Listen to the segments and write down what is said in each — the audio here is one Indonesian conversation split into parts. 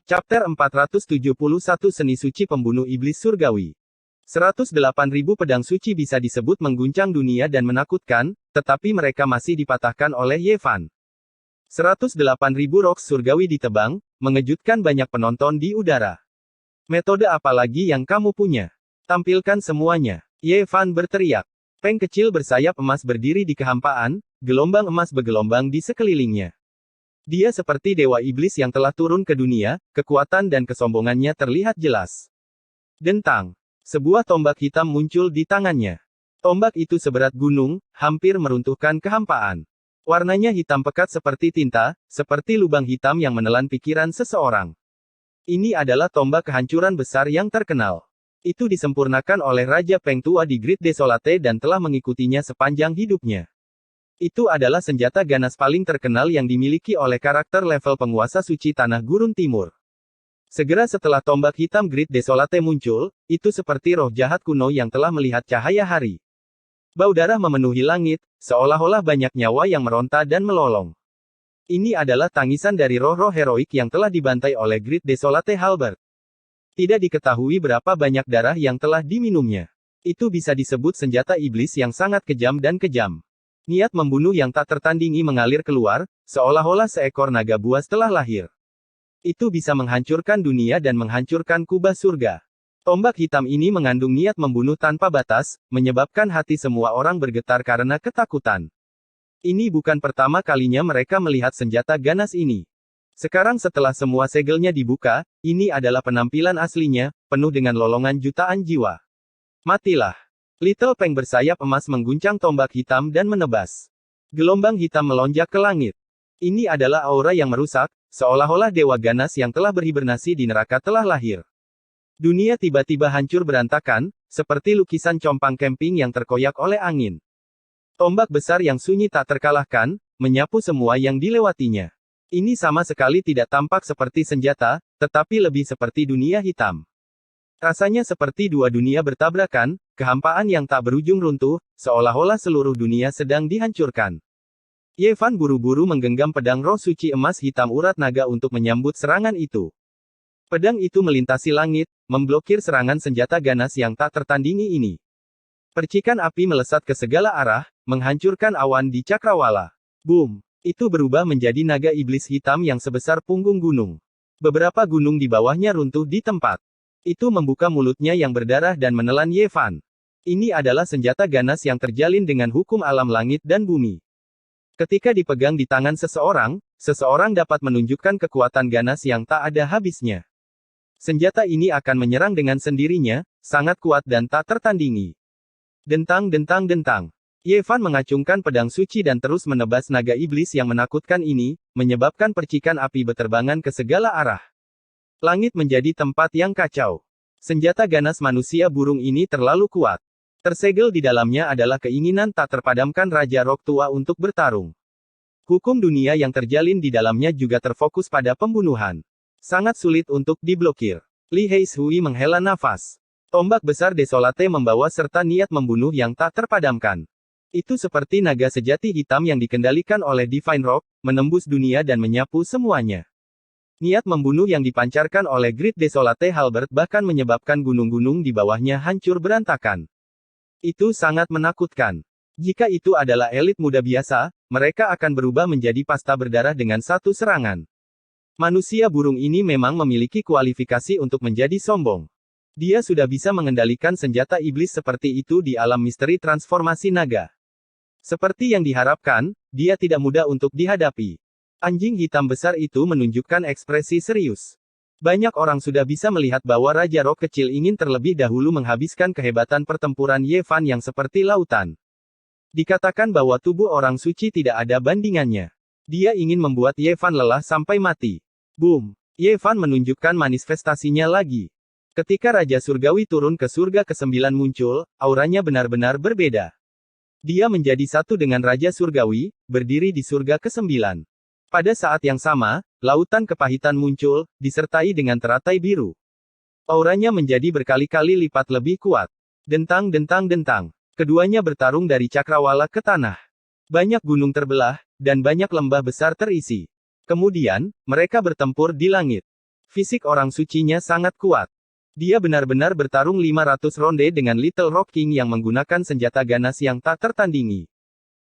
Chapter 471 Seni Suci Pembunuh Iblis Surgawi. 108.000 pedang suci bisa disebut mengguncang dunia dan menakutkan, tetapi mereka masih dipatahkan oleh Ye Fan. 108.000 roks surgawi ditebang, mengejutkan banyak penonton di udara. Metode apa lagi yang kamu punya? Tampilkan semuanya. Ye Fan berteriak. Peng kecil bersayap emas berdiri di kehampaan, gelombang emas bergelombang di sekelilingnya. Dia seperti dewa iblis yang telah turun ke dunia, kekuatan dan kesombongannya terlihat jelas. Dentang. Sebuah tombak hitam muncul di tangannya. Tombak itu seberat gunung, hampir meruntuhkan kehampaan. Warnanya hitam pekat seperti tinta, seperti lubang hitam yang menelan pikiran seseorang. Ini adalah tombak kehancuran besar yang terkenal. Itu disempurnakan oleh Raja Peng tua di Great Desolate dan telah mengikutinya sepanjang hidupnya. Itu adalah senjata ganas paling terkenal yang dimiliki oleh karakter level penguasa suci Tanah Gurun Timur. Segera setelah tombak hitam Great Desolate muncul, itu seperti roh jahat kuno yang telah melihat cahaya hari. Bau darah memenuhi langit, seolah-olah banyak nyawa yang meronta dan melolong. Ini adalah tangisan dari roh-roh heroik yang telah dibantai oleh Great Desolate Halberd. Tidak diketahui berapa banyak darah yang telah diminumnya. Itu bisa disebut senjata iblis yang sangat kejam dan kejam. Niat membunuh yang tak tertandingi mengalir keluar, seolah-olah seekor naga buas telah lahir. Itu bisa menghancurkan dunia dan menghancurkan kubah surga. Tombak hitam ini mengandung niat membunuh tanpa batas, menyebabkan hati semua orang bergetar karena ketakutan. Ini bukan pertama kalinya mereka melihat senjata ganas ini. Sekarang setelah semua segelnya dibuka, ini adalah penampilan aslinya, penuh dengan lolongan jutaan jiwa. Matilah. Little Peng bersayap emas mengguncang tombak hitam dan menebas. Gelombang hitam melonjak ke langit. Ini adalah aura yang merusak, seolah-olah dewa ganas yang telah berhibernasi di neraka telah lahir. Dunia tiba-tiba hancur berantakan, seperti lukisan compang camping yang terkoyak oleh angin. Tombak besar yang sunyi tak terkalahkan, menyapu semua yang dilewatinya. Ini sama sekali tidak tampak seperti senjata, tetapi lebih seperti dunia hitam. Rasanya seperti dua dunia bertabrakan, kehampaan yang tak berujung runtuh, seolah-olah seluruh dunia sedang dihancurkan. Ye Fan buru-buru menggenggam pedang roh suci emas hitam urat naga untuk menyambut serangan itu. Pedang itu melintasi langit, memblokir serangan senjata ganas yang tak tertandingi ini. Percikan api melesat ke segala arah, menghancurkan awan di cakrawala. Boom! Itu berubah menjadi naga iblis hitam yang sebesar punggung gunung. Beberapa gunung di bawahnya runtuh di tempat. Itu membuka mulutnya yang berdarah dan menelan Ye Fan. Ini adalah senjata ganas yang terjalin dengan hukum alam langit dan bumi. Ketika dipegang di tangan seseorang, seseorang dapat menunjukkan kekuatan ganas yang tak ada habisnya. Senjata ini akan menyerang dengan sendirinya, sangat kuat dan tak tertandingi. Dentang dentang dentang. Ye Fan mengacungkan pedang suci dan terus menebas naga iblis yang menakutkan ini, menyebabkan percikan api berterbangan ke segala arah. Langit menjadi tempat yang kacau. Senjata ganas manusia burung ini terlalu kuat. Tersegel di dalamnya adalah keinginan tak terpadamkan Raja Rock tua untuk bertarung. Hukum dunia yang terjalin di dalamnya juga terfokus pada pembunuhan. Sangat sulit untuk diblokir. Li Heishui menghela nafas. Tombak besar Desolate membawa serta niat membunuh yang tak terpadamkan. Itu seperti naga sejati hitam yang dikendalikan oleh Divine Rock, menembus dunia dan menyapu semuanya. Niat membunuh yang dipancarkan oleh Great Desolate Halberd bahkan menyebabkan gunung-gunung di bawahnya hancur berantakan. Itu sangat menakutkan. Jika itu adalah elit muda biasa, mereka akan berubah menjadi pasta berdarah dengan satu serangan. Manusia burung ini memang memiliki kualifikasi untuk menjadi sombong. Dia sudah bisa mengendalikan senjata iblis seperti itu di alam misteri transformasi naga. Seperti yang diharapkan, dia tidak mudah untuk dihadapi. Anjing hitam besar itu menunjukkan ekspresi serius. Banyak orang sudah bisa melihat bahwa Raja Rock kecil ingin terlebih dahulu menghabiskan kehebatan pertempuran Ye Fan yang seperti lautan. Dikatakan bahwa tubuh orang suci tidak ada bandingannya. Dia ingin membuat Ye Fan lelah sampai mati. Boom! Ye Fan menunjukkan manifestasinya lagi. Ketika Raja Surgawi turun ke surga ke-9 muncul, auranya benar-benar berbeda. Dia menjadi satu dengan Raja Surgawi, berdiri di surga ke-9. Pada saat yang sama, lautan kepahitan muncul, disertai dengan teratai biru. Auranya menjadi berkali-kali lipat lebih kuat. Dentang dentang dentang. Keduanya bertarung dari cakrawala ke tanah. Banyak gunung terbelah, dan banyak lembah besar terisi. Kemudian, mereka bertempur di langit. Fisik orang sucinya sangat kuat. Dia benar-benar bertarung 500 ronde dengan Little Rock King yang menggunakan senjata ganas yang tak tertandingi.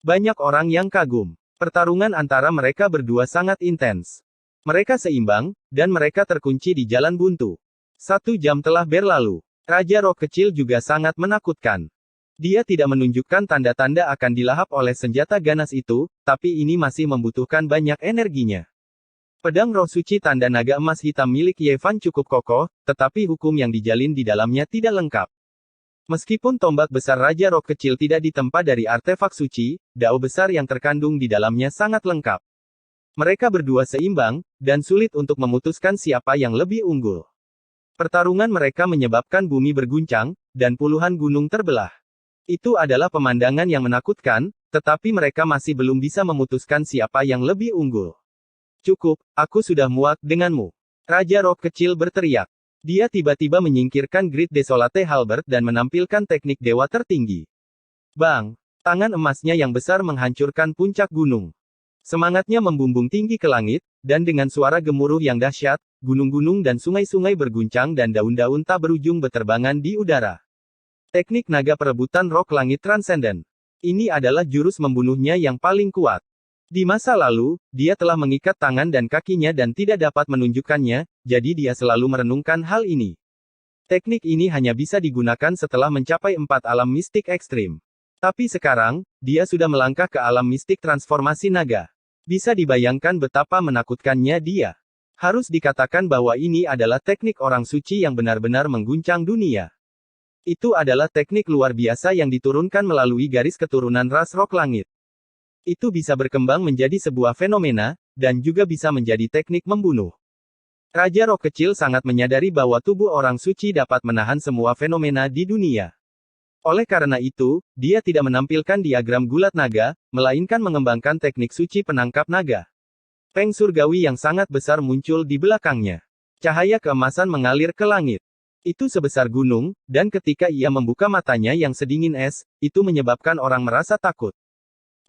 Banyak orang yang kagum. Pertarungan antara mereka berdua sangat intens. Mereka seimbang, dan mereka terkunci di jalan buntu. 1 jam telah berlalu. Raja Rock kecil juga sangat menakutkan. Dia tidak menunjukkan tanda-tanda akan dilahap oleh senjata ganas itu, tapi ini masih membutuhkan banyak energinya. Pedang roh suci tanda naga emas hitam milik Yevan cukup kokoh, tetapi hukum yang dijalin di dalamnya tidak lengkap. Meskipun tombak besar Raja Rock kecil tidak ditempa dari artefak suci, dao besar yang terkandung di dalamnya sangat lengkap. Mereka berdua seimbang, dan sulit untuk memutuskan siapa yang lebih unggul. Pertarungan mereka menyebabkan bumi berguncang, dan puluhan gunung terbelah. Itu adalah pemandangan yang menakutkan, tetapi mereka masih belum bisa memutuskan siapa yang lebih unggul. Cukup, aku sudah muak denganmu. Raja Rock kecil berteriak. Dia tiba-tiba menyingkirkan Great Desolate Halberd dan menampilkan teknik dewa tertinggi. Bang! Tangan emasnya yang besar menghancurkan puncak gunung. Semangatnya membumbung tinggi ke langit, dan dengan suara gemuruh yang dahsyat, gunung-gunung dan sungai-sungai berguncang dan daun-daun tak berujung beterbangan di udara. Teknik naga perebutan rok langit transenden. Ini adalah jurus membunuhnya yang paling kuat. Di masa lalu, dia telah mengikat tangan dan kakinya dan tidak dapat menunjukkannya, jadi dia selalu merenungkan hal ini. Teknik ini hanya bisa digunakan setelah mencapai 4 alam mistik ekstrim. Tapi sekarang, dia sudah melangkah ke alam mistik transformasi naga. Bisa dibayangkan betapa menakutkannya dia. Harus dikatakan bahwa ini adalah teknik orang suci yang benar-benar mengguncang dunia. Itu adalah teknik luar biasa yang diturunkan melalui garis keturunan ras rok langit. Itu bisa berkembang menjadi sebuah fenomena, dan juga bisa menjadi teknik membunuh. Raja Rock kecil sangat menyadari bahwa tubuh orang suci dapat menahan semua fenomena di dunia. Oleh karena itu, dia tidak menampilkan diagram gulat naga, melainkan mengembangkan teknik suci penangkap naga. Peng surgawi yang sangat besar muncul di belakangnya. Cahaya keemasan mengalir ke langit. Itu sebesar gunung, dan ketika ia membuka matanya yang sedingin es, itu menyebabkan orang merasa takut.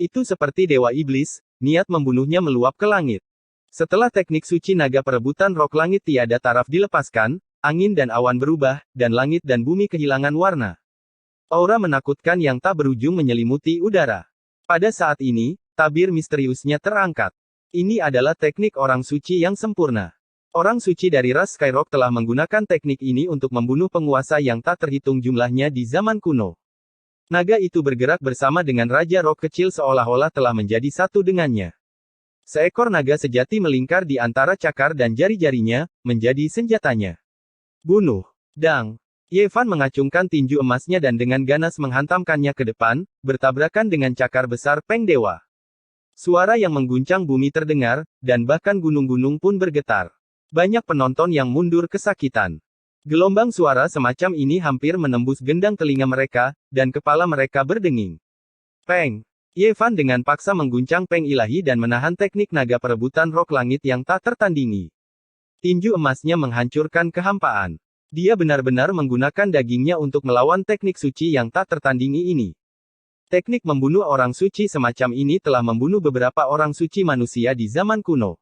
Itu seperti dewa iblis, niat membunuhnya meluap ke langit. Setelah teknik suci naga perebutan rok langit tiada taraf dilepaskan, angin dan awan berubah, dan langit dan bumi kehilangan warna. Aura menakutkan yang tak berujung menyelimuti udara. Pada saat ini, tabir misteriusnya terangkat. Ini adalah teknik orang suci yang sempurna. Orang suci dari ras Skyrock telah menggunakan teknik ini untuk membunuh penguasa yang tak terhitung jumlahnya di zaman kuno. Naga itu bergerak bersama dengan Raja Rock kecil seolah-olah telah menjadi satu dengannya. Seekor naga sejati melingkar di antara cakar dan jari-jarinya, menjadi senjatanya. Bunuh. Dang. Yevan mengacungkan tinju emasnya dan dengan ganas menghantamkannya ke depan, bertabrakan dengan cakar besar Peng Dewa. Suara yang mengguncang bumi terdengar, dan bahkan gunung-gunung pun bergetar. Banyak penonton yang mundur kesakitan. Gelombang suara semacam ini hampir menembus gendang telinga mereka, dan kepala mereka berdenging. Peng. Yevan dengan paksa mengguncang Peng ilahi dan menahan teknik naga perebutan rok langit yang tak tertandingi. Tinju emasnya menghancurkan kehampaan. Dia benar-benar menggunakan dagingnya untuk melawan teknik suci yang tak tertandingi ini. Teknik membunuh orang suci semacam ini telah membunuh beberapa orang suci manusia di zaman kuno.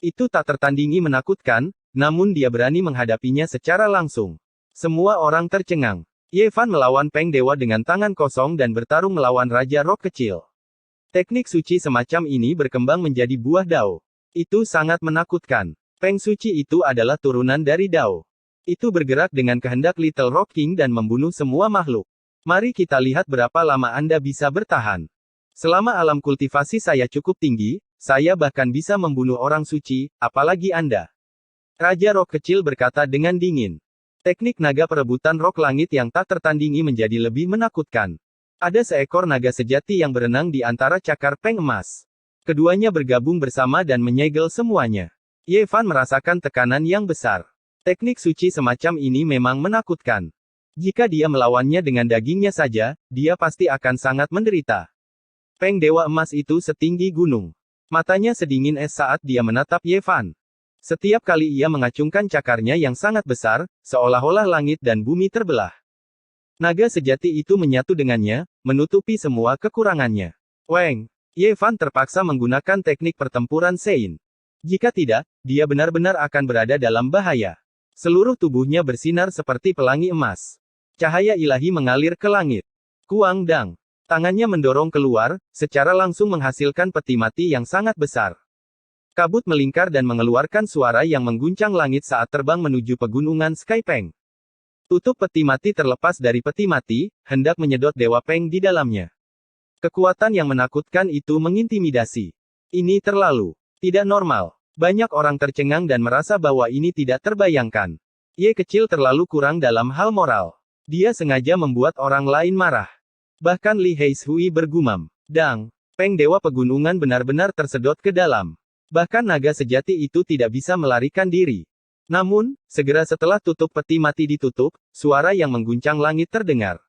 Itu tak tertandingi menakutkan, namun dia berani menghadapinya secara langsung. Semua orang tercengang. Yevan melawan Peng Dewa dengan tangan kosong dan bertarung melawan Raja Rock kecil. Teknik suci semacam ini berkembang menjadi buah dao. Itu sangat menakutkan. Peng suci itu adalah turunan dari dao. Itu bergerak dengan kehendak Little Rock King dan membunuh semua makhluk. Mari kita lihat berapa lama Anda bisa bertahan. Selama alam kultivasi saya cukup tinggi, saya bahkan bisa membunuh orang suci, apalagi Anda. Raja Rock kecil berkata dengan dingin. Teknik naga perebutan rok langit yang tak tertandingi menjadi lebih menakutkan. Ada seekor naga sejati yang berenang di antara cakar Peng emas. Keduanya bergabung bersama dan menyegel semuanya. Yevan merasakan tekanan yang besar. Teknik suci semacam ini memang menakutkan. Jika dia melawannya dengan dagingnya saja, dia pasti akan sangat menderita. Peng Dewa emas itu setinggi gunung. Matanya sedingin es saat dia menatap Yevan. Setiap kali ia mengacungkan cakarnya yang sangat besar, seolah-olah langit dan bumi terbelah. Naga sejati itu menyatu dengannya, menutupi semua kekurangannya. Weng. Yevan terpaksa menggunakan teknik pertempuran Sein. Jika tidak, dia benar-benar akan berada dalam bahaya. Seluruh tubuhnya bersinar seperti pelangi emas. Cahaya ilahi mengalir ke langit. Kuang Dang. Tangannya mendorong keluar, secara langsung menghasilkan peti mati yang sangat besar. Kabut melingkar dan mengeluarkan suara yang mengguncang langit saat terbang menuju pegunungan Skypeng. Tutup peti mati terlepas dari peti mati, hendak menyedot Dewa Peng di dalamnya. Kekuatan yang menakutkan itu mengintimidasi. Ini terlalu tidak normal. Banyak orang tercengang dan merasa bahwa ini tidak terbayangkan. Ye kecil terlalu kurang dalam hal moral. Dia sengaja membuat orang lain marah. Bahkan Li Heishui bergumam. Dang, Peng Dewa Pegunungan benar-benar tersedot ke dalam. Bahkan naga sejati itu tidak bisa melarikan diri. Namun, segera setelah tutup peti mati ditutup, suara yang mengguncang langit terdengar.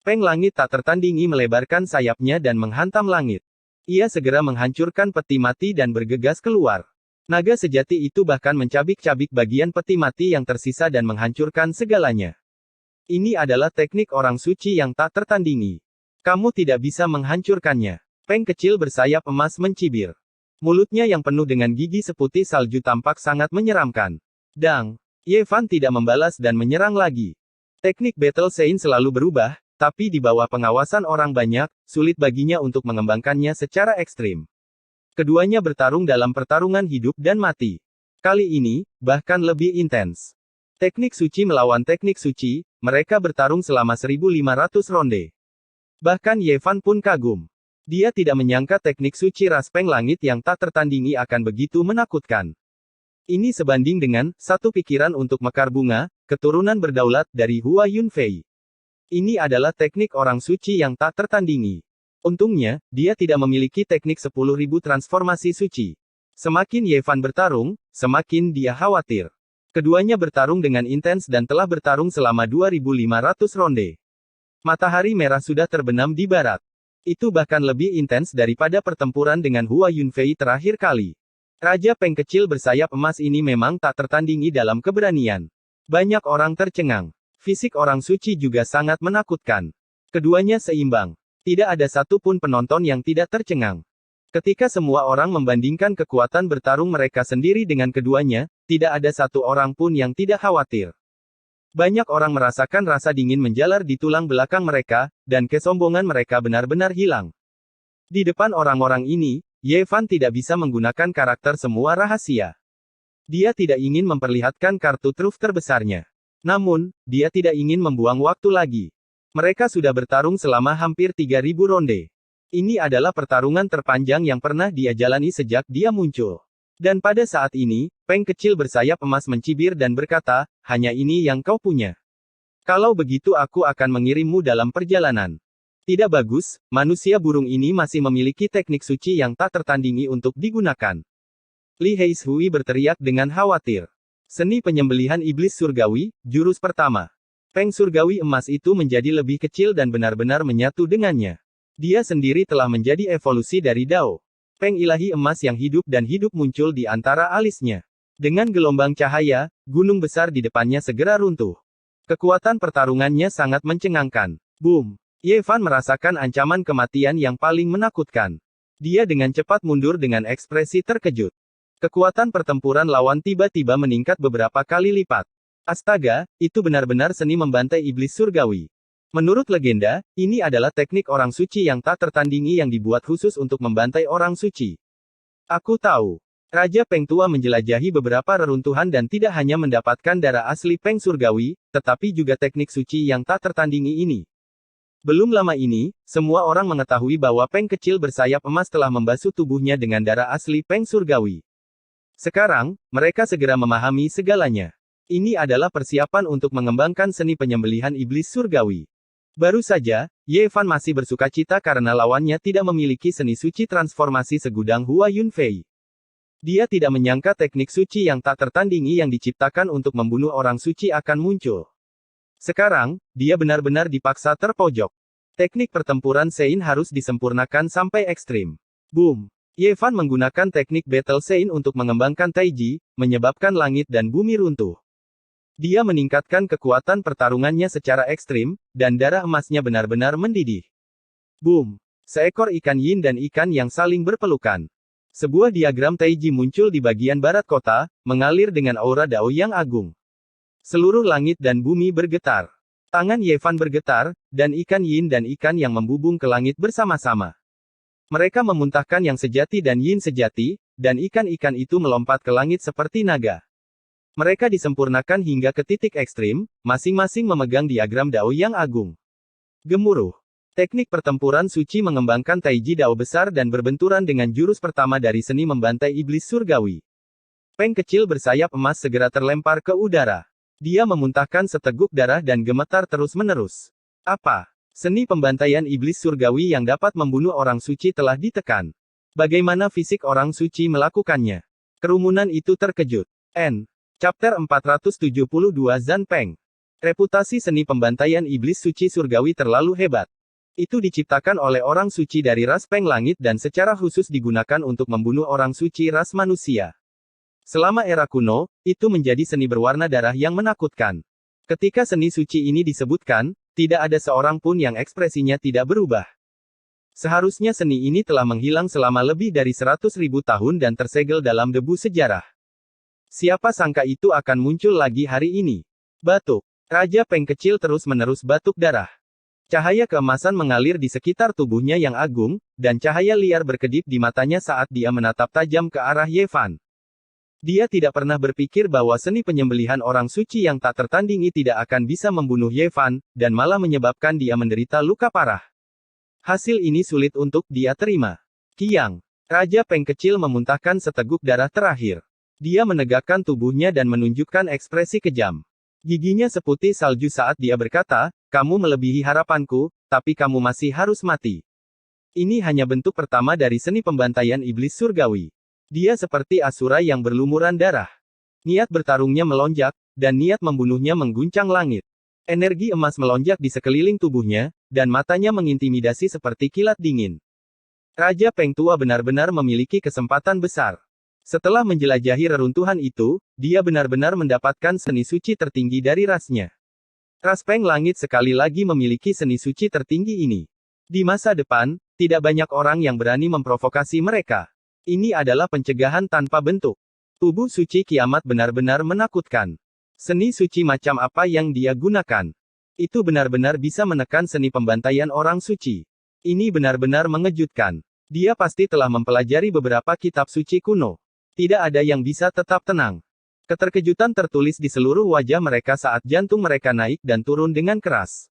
Peng Langit tak tertandingi melebarkan sayapnya dan menghantam langit. Ia segera menghancurkan peti mati dan bergegas keluar. Naga sejati itu bahkan mencabik-cabik bagian peti mati yang tersisa dan menghancurkan segalanya. Ini adalah teknik orang suci yang tak tertandingi. Kamu tidak bisa menghancurkannya. Peng kecil bersayap emas mencibir. Mulutnya yang penuh dengan gigi seputih salju tampak sangat menyeramkan. Dang, Ye Fan tidak membalas dan menyerang lagi. Teknik Battle Sein selalu berubah, tapi di bawah pengawasan orang banyak, sulit baginya untuk mengembangkannya secara ekstrim. Keduanya bertarung dalam pertarungan hidup dan mati. Kali ini, bahkan lebih intens. Teknik suci melawan teknik suci, mereka bertarung selama 1500 ronde. Bahkan Ye Fan pun kagum. Dia tidak menyangka teknik suci ras Peng Langit yang tak tertandingi akan begitu menakutkan. Ini sebanding dengan satu pikiran untuk mekar bunga, keturunan berdaulat dari Hua Yunfei. Ini adalah teknik orang suci yang tak tertandingi. Untungnya, dia tidak memiliki teknik 10.000 transformasi suci. Semakin Ye Fan bertarung, semakin dia khawatir. Keduanya bertarung dengan intens dan telah bertarung selama 2.500 ronde. Matahari merah sudah terbenam di barat. Itu bahkan lebih intens daripada pertempuran dengan Hua Yunfei terakhir kali. Raja Peng kecil bersayap emas ini memang tak tertandingi dalam keberanian. Banyak orang tercengang. Fisik orang suci juga sangat menakutkan. Keduanya seimbang. Tidak ada satupun penonton yang tidak tercengang. Ketika semua orang membandingkan kekuatan bertarung mereka sendiri dengan keduanya, tidak ada satu orang pun yang tidak khawatir. Banyak orang merasakan rasa dingin menjalar di tulang belakang mereka, dan kesombongan mereka benar-benar hilang. Di depan orang-orang ini, Ye Fan tidak bisa menggunakan karakter semua rahasia. Dia tidak ingin memperlihatkan kartu truf terbesarnya. Namun, dia tidak ingin membuang waktu lagi. Mereka sudah bertarung selama hampir 3.000 ronde. Ini adalah pertarungan terpanjang yang pernah dia jalani sejak dia muncul. Dan pada saat ini, Peng kecil bersayap emas mencibir dan berkata, hanya ini yang kau punya. Kalau begitu aku akan mengirimmu dalam perjalanan. Tidak bagus, manusia burung ini masih memiliki teknik suci yang tak tertandingi untuk digunakan. Li Heishui berteriak dengan khawatir. Seni penyembelihan iblis surgawi, jurus pertama. Peng surgawi emas itu menjadi lebih kecil dan benar-benar menyatu dengannya. Dia sendiri telah menjadi evolusi dari Dao. Peng ilahi emas yang hidup dan hidup muncul di antara alisnya. Dengan gelombang cahaya, gunung besar di depannya segera runtuh. Kekuatan pertarungannya sangat mencengangkan. Boom! Ye Fan merasakan ancaman kematian yang paling menakutkan. Dia dengan cepat mundur dengan ekspresi terkejut. Kekuatan pertempuran lawan tiba-tiba meningkat beberapa kali lipat. Astaga, itu benar-benar seni membantai iblis surgawi. Menurut legenda, ini adalah teknik orang suci yang tak tertandingi yang dibuat khusus untuk membantai orang suci. Aku tahu. Raja Peng tua menjelajahi beberapa reruntuhan dan tidak hanya mendapatkan darah asli Peng surgawi, tetapi juga teknik suci yang tak tertandingi ini. Belum lama ini, semua orang mengetahui bahwa Peng kecil bersayap emas telah membasuh tubuhnya dengan darah asli Peng surgawi. Sekarang, mereka segera memahami segalanya. Ini adalah persiapan untuk mengembangkan seni penyembelihan iblis surgawi. Baru saja, Ye Fan masih bersukacita karena lawannya tidak memiliki seni suci transformasi segudang Hua Yunfei. Dia tidak menyangka teknik suci yang tak tertandingi yang diciptakan untuk membunuh orang suci akan muncul. Sekarang, dia benar-benar dipaksa terpojok. Teknik pertempuran Sein harus disempurnakan sampai ekstrim. Boom! Ye Fan menggunakan teknik Battle Sein untuk mengembangkan Taiji, menyebabkan langit dan bumi runtuh. Dia meningkatkan kekuatan pertarungannya secara ekstrim, dan darah emasnya benar-benar mendidih. Boom! Seekor ikan yin dan ikan yang saling berpelukan. Sebuah diagram Taiji muncul di bagian barat kota, mengalir dengan aura Dao yang agung. Seluruh langit dan bumi bergetar. Tangan Ye Fan bergetar, dan ikan yin dan ikan yang membubung ke langit bersama-sama. Mereka memuntahkan yang sejati dan yin sejati, dan ikan-ikan itu melompat ke langit seperti naga. Mereka disempurnakan hingga ke titik ekstrim, masing-masing memegang diagram Dao yang agung. Gemuruh. Teknik pertempuran suci mengembangkan Taiji Dao besar dan berbenturan dengan jurus pertama dari seni membantai iblis surgawi. Peng kecil bersayap emas segera terlempar ke udara. Dia memuntahkan seteguk darah dan gemetar terus-menerus. Apa? Seni pembantaian iblis surgawi yang dapat membunuh orang suci telah ditekan. Bagaimana fisik orang suci melakukannya? Kerumunan itu terkejut. Chapter 472 Zan Peng. Reputasi seni pembantaian iblis suci surgawi terlalu hebat. Itu diciptakan oleh orang suci dari ras Peng Langit dan secara khusus digunakan untuk membunuh orang suci ras manusia. Selama era kuno, itu menjadi seni berwarna darah yang menakutkan. Ketika seni suci ini disebutkan, tidak ada seorang pun yang ekspresinya tidak berubah. Seharusnya seni ini telah menghilang selama lebih dari 100.000 tahun dan tersegel dalam debu sejarah. Siapa sangka itu akan muncul lagi hari ini? Batuk. Raja Peng kecil terus-menerus batuk darah. Cahaya keemasan mengalir di sekitar tubuhnya yang agung, dan cahaya liar berkedip di matanya saat dia menatap tajam ke arah Ye Fan. Dia tidak pernah berpikir bahwa seni penyembelihan orang suci yang tak tertandingi tidak akan bisa membunuh Ye Fan, dan malah menyebabkan dia menderita luka parah. Hasil ini sulit untuk dia terima. Kiang. Raja Peng kecil memuntahkan seteguk darah terakhir. Dia menegakkan tubuhnya dan menunjukkan ekspresi kejam. Giginya seputih salju saat dia berkata, "Kamu melebihi harapanku, tapi kamu masih harus mati." Ini hanya bentuk pertama dari seni pembantaian iblis surgawi. Dia seperti asura yang berlumuran darah. Niat bertarungnya melonjak, dan niat membunuhnya mengguncang langit. Energi emas melonjak di sekeliling tubuhnya, dan matanya mengintimidasi seperti kilat dingin. Raja Peng tua benar-benar memiliki kesempatan besar. Setelah menjelajahi reruntuhan itu, dia benar-benar mendapatkan seni suci tertinggi dari rasnya. Ras Peng Langit sekali lagi memiliki seni suci tertinggi ini. Di masa depan, tidak banyak orang yang berani memprovokasi mereka. Ini adalah pencegahan tanpa bentuk. Tubuh suci kiamat benar-benar menakutkan. Seni suci macam apa yang dia gunakan? Itu benar-benar bisa menekan seni pembantaian orang suci. Ini benar-benar mengejutkan. Dia pasti telah mempelajari beberapa kitab suci kuno. Tidak ada yang bisa tetap tenang. Keterkejutan tertulis di seluruh wajah mereka saat jantung mereka naik dan turun dengan keras.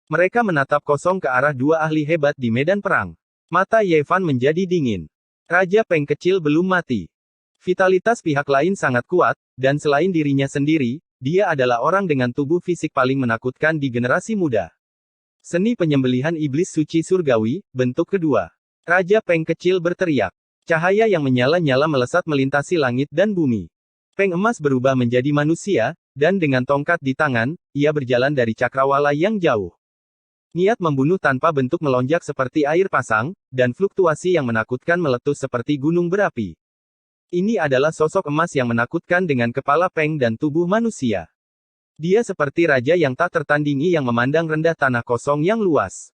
Mereka menatap kosong ke arah dua ahli hebat di medan perang. Mata Ye Fan menjadi dingin. Raja Peng kecil belum mati. Vitalitas pihak lain sangat kuat, dan selain dirinya sendiri, dia adalah orang dengan tubuh fisik paling menakutkan di generasi muda. Seni penyembelihan iblis suci surgawi, bentuk kedua. Raja Peng kecil berteriak. Cahaya yang menyala-nyala melesat melintasi langit dan bumi. Peng emas berubah menjadi manusia, dan dengan tongkat di tangan, ia berjalan dari cakrawala yang jauh. Niat membunuh tanpa bentuk melonjak seperti air pasang, dan fluktuasi yang menakutkan meletus seperti gunung berapi. Ini adalah sosok emas yang menakutkan dengan kepala Peng dan tubuh manusia. Dia seperti raja yang tak tertandingi yang memandang rendah tanah kosong yang luas.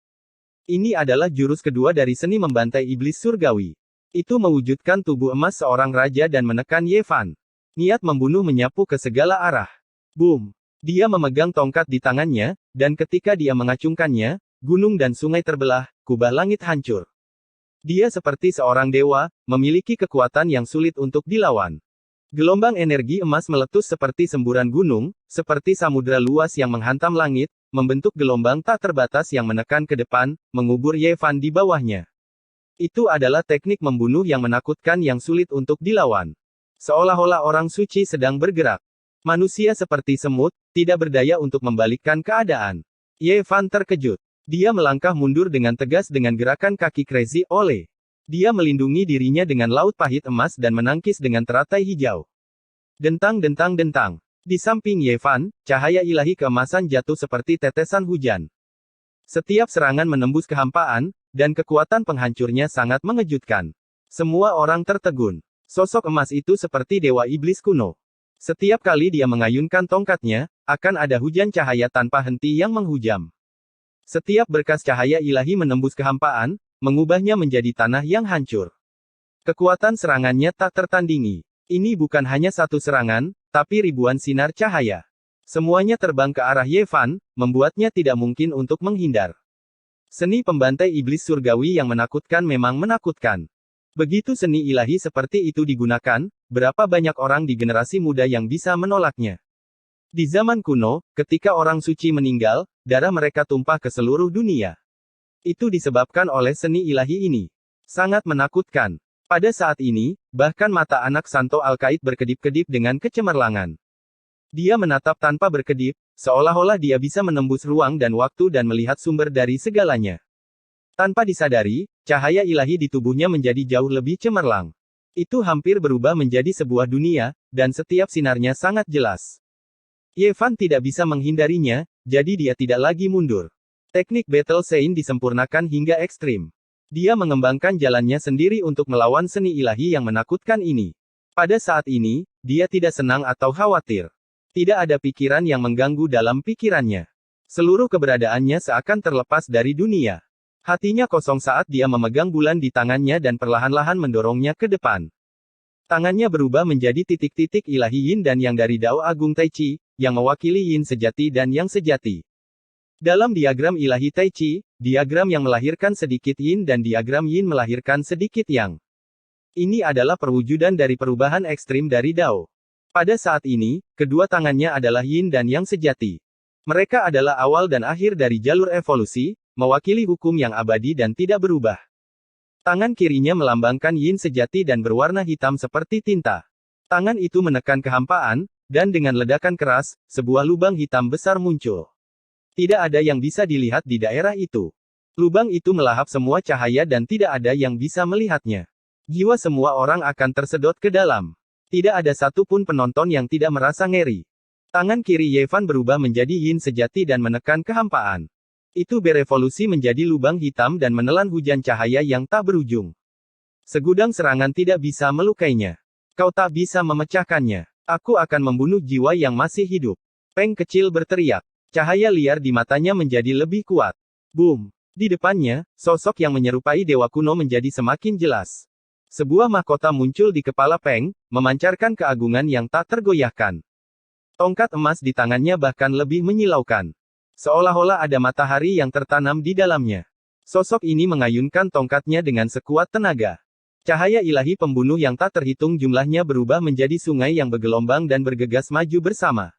Ini adalah jurus kedua dari seni membantai iblis surgawi. Itu mewujudkan tubuh emas seorang raja dan menekan Ye Fan. Niat membunuh menyapu ke segala arah. Boom! Dia memegang tongkat di tangannya, dan ketika dia mengacungkannya, gunung dan sungai terbelah, kubah langit hancur. Dia seperti seorang dewa, memiliki kekuatan yang sulit untuk dilawan. Gelombang energi emas meletus seperti semburan gunung, seperti samudera luas yang menghantam langit, membentuk gelombang tak terbatas yang menekan ke depan, mengubur Ye Fan di bawahnya. Itu adalah teknik membunuh yang menakutkan yang sulit untuk dilawan. Seolah-olah orang suci sedang bergerak. Manusia seperti semut, tidak berdaya untuk membalikkan keadaan. Ye Fan terkejut. Dia melangkah mundur dengan tegas dengan gerakan kaki Crazy Ole. Dia melindungi dirinya dengan laut pahit emas dan menangkis dengan teratai hijau. Dentang-dentang-dentang. Di samping Ye Fan, cahaya ilahi keemasan jatuh seperti tetesan hujan. Setiap serangan menembus kehampaan, dan kekuatan penghancurnya sangat mengejutkan. Semua orang tertegun. Sosok emas itu seperti dewa iblis kuno. Setiap kali dia mengayunkan tongkatnya, akan ada hujan cahaya tanpa henti yang menghujam. Setiap berkas cahaya ilahi menembus kehampaan, mengubahnya menjadi tanah yang hancur. Kekuatan serangannya tak tertandingi. Ini bukan hanya satu serangan, tapi ribuan sinar cahaya. Semuanya terbang ke arah Ye Fan, membuatnya tidak mungkin untuk menghindar. Seni pembantai iblis surgawi yang menakutkan memang menakutkan. Begitu seni ilahi seperti itu digunakan, berapa banyak orang di generasi muda yang bisa menolaknya. Di zaman kuno, ketika orang suci meninggal, darah mereka tumpah ke seluruh dunia. Itu disebabkan oleh seni ilahi ini. Sangat menakutkan. Pada saat ini, bahkan mata anak Santo Al-Qaid berkedip-kedip dengan kecemerlangan. Dia menatap tanpa berkedip, seolah-olah dia bisa menembus ruang dan waktu dan melihat sumber dari segalanya. Tanpa disadari, cahaya ilahi di tubuhnya menjadi jauh lebih cemerlang. Itu hampir berubah menjadi sebuah dunia, dan setiap sinarnya sangat jelas. Ye Fan tidak bisa menghindarinya, jadi dia tidak lagi mundur. Teknik Battle Sein disempurnakan hingga ekstrim. Dia mengembangkan jalannya sendiri untuk melawan seni ilahi yang menakutkan ini. Pada saat ini, dia tidak senang atau khawatir. Tidak ada pikiran yang mengganggu dalam pikirannya. Seluruh keberadaannya seakan terlepas dari dunia. Hatinya kosong saat dia memegang bulan di tangannya dan perlahan-lahan mendorongnya ke depan. Tangannya berubah menjadi titik-titik ilahi yin dan yang dari Dao Agung Tai Chi, yang mewakili yin sejati dan yang sejati. Dalam diagram ilahi Tai Chi, diagram yang melahirkan sedikit yin dan diagram yin melahirkan sedikit yang. Ini adalah perwujudan dari perubahan ekstrim dari Dao. Pada saat ini, kedua tangannya adalah yin dan yang sejati. Mereka adalah awal dan akhir dari jalur evolusi, mewakili hukum yang abadi dan tidak berubah. Tangan kirinya melambangkan yin sejati dan berwarna hitam seperti tinta. Tangan itu menekan kehampaan, dan dengan ledakan keras, sebuah lubang hitam besar muncul. Tidak ada yang bisa dilihat di daerah itu. Lubang itu melahap semua cahaya dan tidak ada yang bisa melihatnya. Jiwa semua orang akan tersedot ke dalam. Tidak ada satupun penonton yang tidak merasa ngeri. Tangan kiri Ye Fan berubah menjadi yin sejati dan menekan kehampaan. Itu berevolusi menjadi lubang hitam dan menelan hujan cahaya yang tak berujung. Segudang serangan tidak bisa melukainya. Kau tak bisa memecahkannya. Aku akan membunuh jiwa yang masih hidup. Peng kecil berteriak. Cahaya liar di matanya menjadi lebih kuat. Boom! Di depannya, sosok yang menyerupai dewa kuno menjadi semakin jelas. Sebuah mahkota muncul di kepala Peng, memancarkan keagungan yang tak tergoyahkan. Tongkat emas di tangannya bahkan lebih menyilaukan. Seolah-olah ada matahari yang tertanam di dalamnya. Sosok ini mengayunkan tongkatnya dengan sekuat tenaga. Cahaya ilahi pembunuh yang tak terhitung jumlahnya berubah menjadi sungai yang bergelombang dan bergegas maju bersama.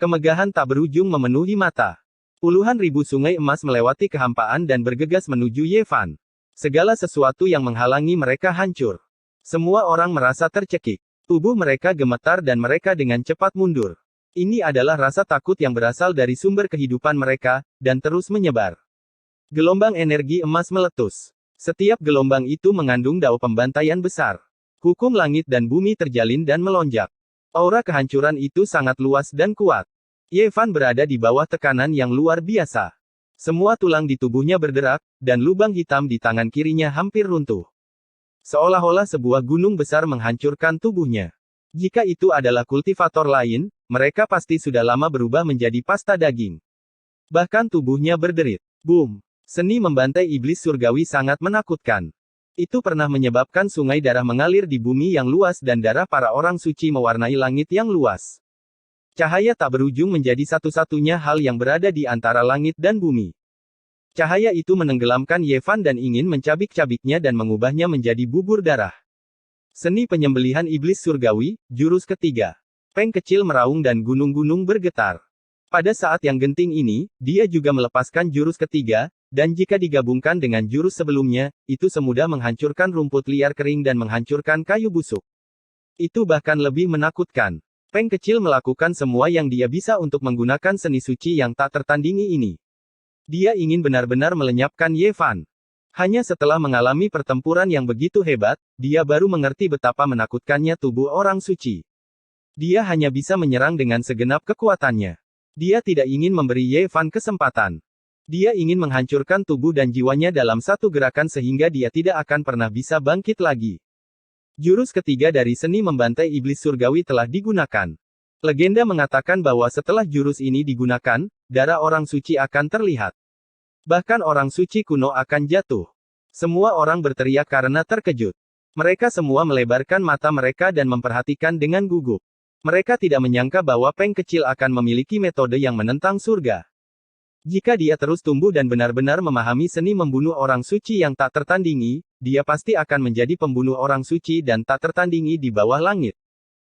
Kemegahan tak berujung memenuhi mata. Puluhan ribu sungai emas melewati kehampaan dan bergegas menuju Ye Fan. Segala sesuatu yang menghalangi mereka hancur. Semua orang merasa tercekik. Tubuh mereka gemetar dan mereka dengan cepat mundur. Ini adalah rasa takut yang berasal dari sumber kehidupan mereka, dan terus menyebar. Gelombang energi emas meletus. Setiap gelombang itu mengandung dao pembantaian besar. Hukum langit dan bumi terjalin dan melonjak. Aura kehancuran itu sangat luas dan kuat. Ye Fan berada di bawah tekanan yang luar biasa. Semua tulang di tubuhnya berderak, dan lubang hitam di tangan kirinya hampir runtuh. Seolah-olah sebuah gunung besar menghancurkan tubuhnya. Jika itu adalah kultivator lain, mereka pasti sudah lama berubah menjadi pasta daging. Bahkan tubuhnya berderit. Boom! Seni membantai iblis surgawi sangat menakutkan. Itu pernah menyebabkan sungai darah mengalir di bumi yang luas dan darah para orang suci mewarnai langit yang luas. Cahaya tak berujung menjadi satu-satunya hal yang berada di antara langit dan bumi. Cahaya itu menenggelamkan Ye Fan dan ingin mencabik-cabiknya dan mengubahnya menjadi bubur darah. Seni penyembelihan iblis surgawi, jurus ketiga. Peng kecil meraung dan gunung-gunung bergetar. Pada saat yang genting ini, dia juga melepaskan jurus ketiga, dan jika digabungkan dengan jurus sebelumnya, itu semudah menghancurkan rumput liar kering dan menghancurkan kayu busuk. Itu bahkan lebih menakutkan. Peng kecil melakukan semua yang dia bisa untuk menggunakan seni suci yang tak tertandingi ini. Dia ingin benar-benar melenyapkan Ye Fan. Hanya setelah mengalami pertempuran yang begitu hebat, dia baru mengerti betapa menakutkannya tubuh orang suci. Dia hanya bisa menyerang dengan segenap kekuatannya. Dia tidak ingin memberi Ye Fan kesempatan. Dia ingin menghancurkan tubuh dan jiwanya dalam satu gerakan sehingga dia tidak akan pernah bisa bangkit lagi. Jurus ketiga dari seni membantai iblis surgawi telah digunakan. Legenda mengatakan bahwa setelah jurus ini digunakan, darah orang suci akan terlihat. Bahkan orang suci kuno akan jatuh. Semua orang berteriak karena terkejut. Mereka semua melebarkan mata mereka dan memperhatikan dengan gugup. Mereka tidak menyangka bahwa Peng kecil akan memiliki metode yang menentang surga. Jika dia terus tumbuh dan benar-benar memahami seni membunuh orang suci yang tak tertandingi, dia pasti akan menjadi pembunuh orang suci dan tak tertandingi di bawah langit.